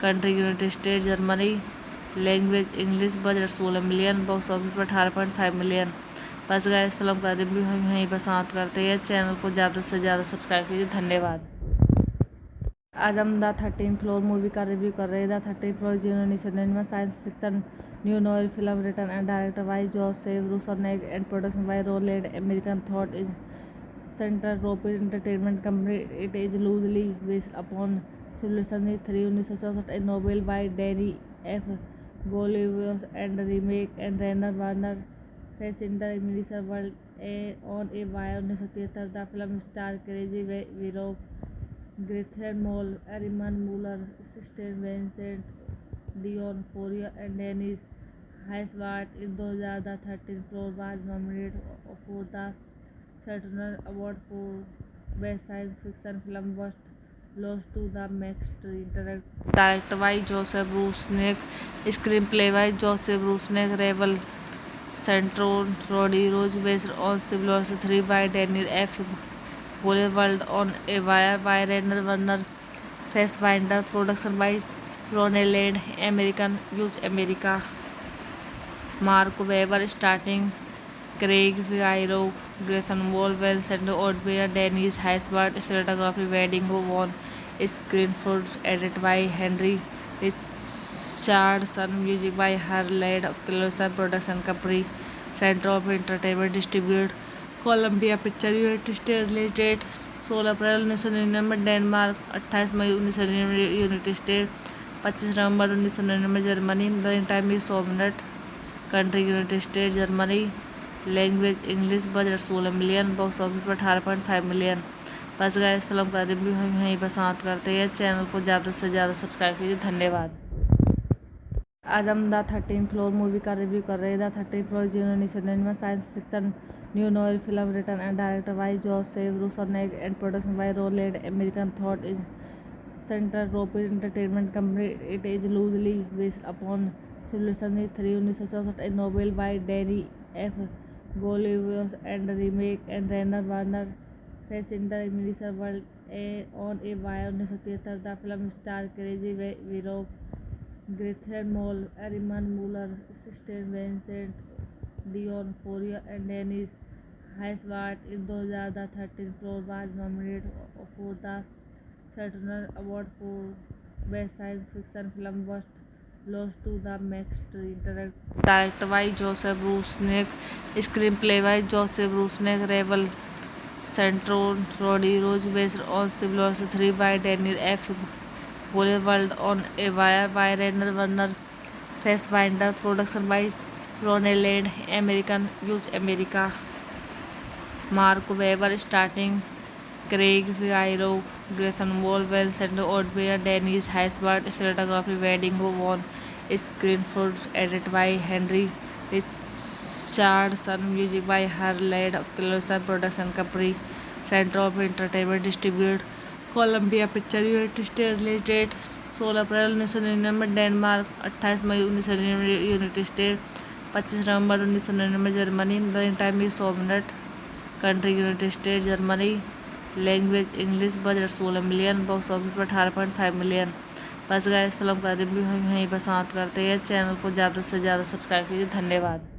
country United State Germany, language English, budget 16 million, box office पर 18.5 million. बस guys, इस film का review हम यहीं पर समाप्त करते हैं। चैनल को ज़्यादा से ज़्यादा सब्सक्राइब कीजिए। धन्यवाद। आज हम द 13th फ्लोर मूवी का रिव्यू कर रहे हैं। The 13th floor 1999 science fiction new novel film written and director by Joseph Rusnak and production by Roland American thought is Centropolis entertainment company. It is loosely based upon civilisation 3 1964 a novel by Danny F. Galouye and remake and Rainer Werner Fassbinder miniseries world on a wire 1973। The film star Craig वीरो Grethel Moll, Ariman Muller, Steve Vincent, Dion Fourier and Dennis Haysbert. In 2000, the 13th floor was nominated for the Saturn Award for Best Science Fiction Film, but lost to The Max Directed by Joseph Rusnak, screenplay by Joseph Rusnak, Rebel Centron, Roddy Rose, based on Civil War 3 by Daniel F. Boulevard on a Wire by Rainer Werner Fassbinder, production by Ronald American Youth America. Mark Webber starting, Craig Fierro, Grayson Wall, Vincent Odbert, Dennis Haysbert, cinematography Wedding Von Screenford, edited by Henry Richardson, music by Harley Closson, production company Center of Entertainment, distribute Columbia picture United State release date 16 April 1999 Denmark, 28 May 1999 United State, 25 November 1999 Germany, running time 100 minute, country United State Germany, language English, budget 16 million, box office पर 18.5 million. बस guys, इस film का review हम यहीं पर समाप्त करते हैं। चैनल को ज़्यादा से ज़्यादा सब्सक्राइब कीजिए। धन्यवाद। आज हम द 13th फ्लोर मूवी का रिव्यू कर रहे हैं। The 13th floor 1999 science fiction New novel film written and directed by Joseph Rusanek and production by Roland American Thought is Center Tropic Entertainment Company. It is loosely based upon Civilization 3 1964, a novel by Danny F. Golivius and remake and Rainer Warner Fassbinder Melissa World on a Wire 1973. The film stars Crazy Virov, Gretchen Mol, Ariman Muller, Kristen Vincent, Dion Fourier and Dennis Haysbert. In 2013, Floor was nominated for the Saturn Award for Best Science Fiction Film but lost to The Matrix. Directed by Joseph Rusnak, screenplay by Joseph Rusnak, Rebel Central Roddy Rose, based on Civilization 3 by Daniel F. World on a Wire by Rainer Werner Fassbinder, production by Roland American Use America. Mark Webber starting Craig Figaro, Grayson Wall, Vincent Odbert, Dennis Haysbert, cinematography Wedding von Screenford, edited by Henry Richardson, music by Harley Closson, production company Central Entertainment, distribute Columbia Picture United States, release date 16 April 1999 Denmark, 28 May 1999 United State, 25 November 1999 Germany, running time 100 minute, country United State Germany, language English, budget 16 million, box office पर 18.5 million. बस guys, इस film का review हम यहीं पर समाप्त करते हैं। चैनल को ज़्यादा से ज़्यादा सब्सक्राइब कीजिए। धन्यवाद।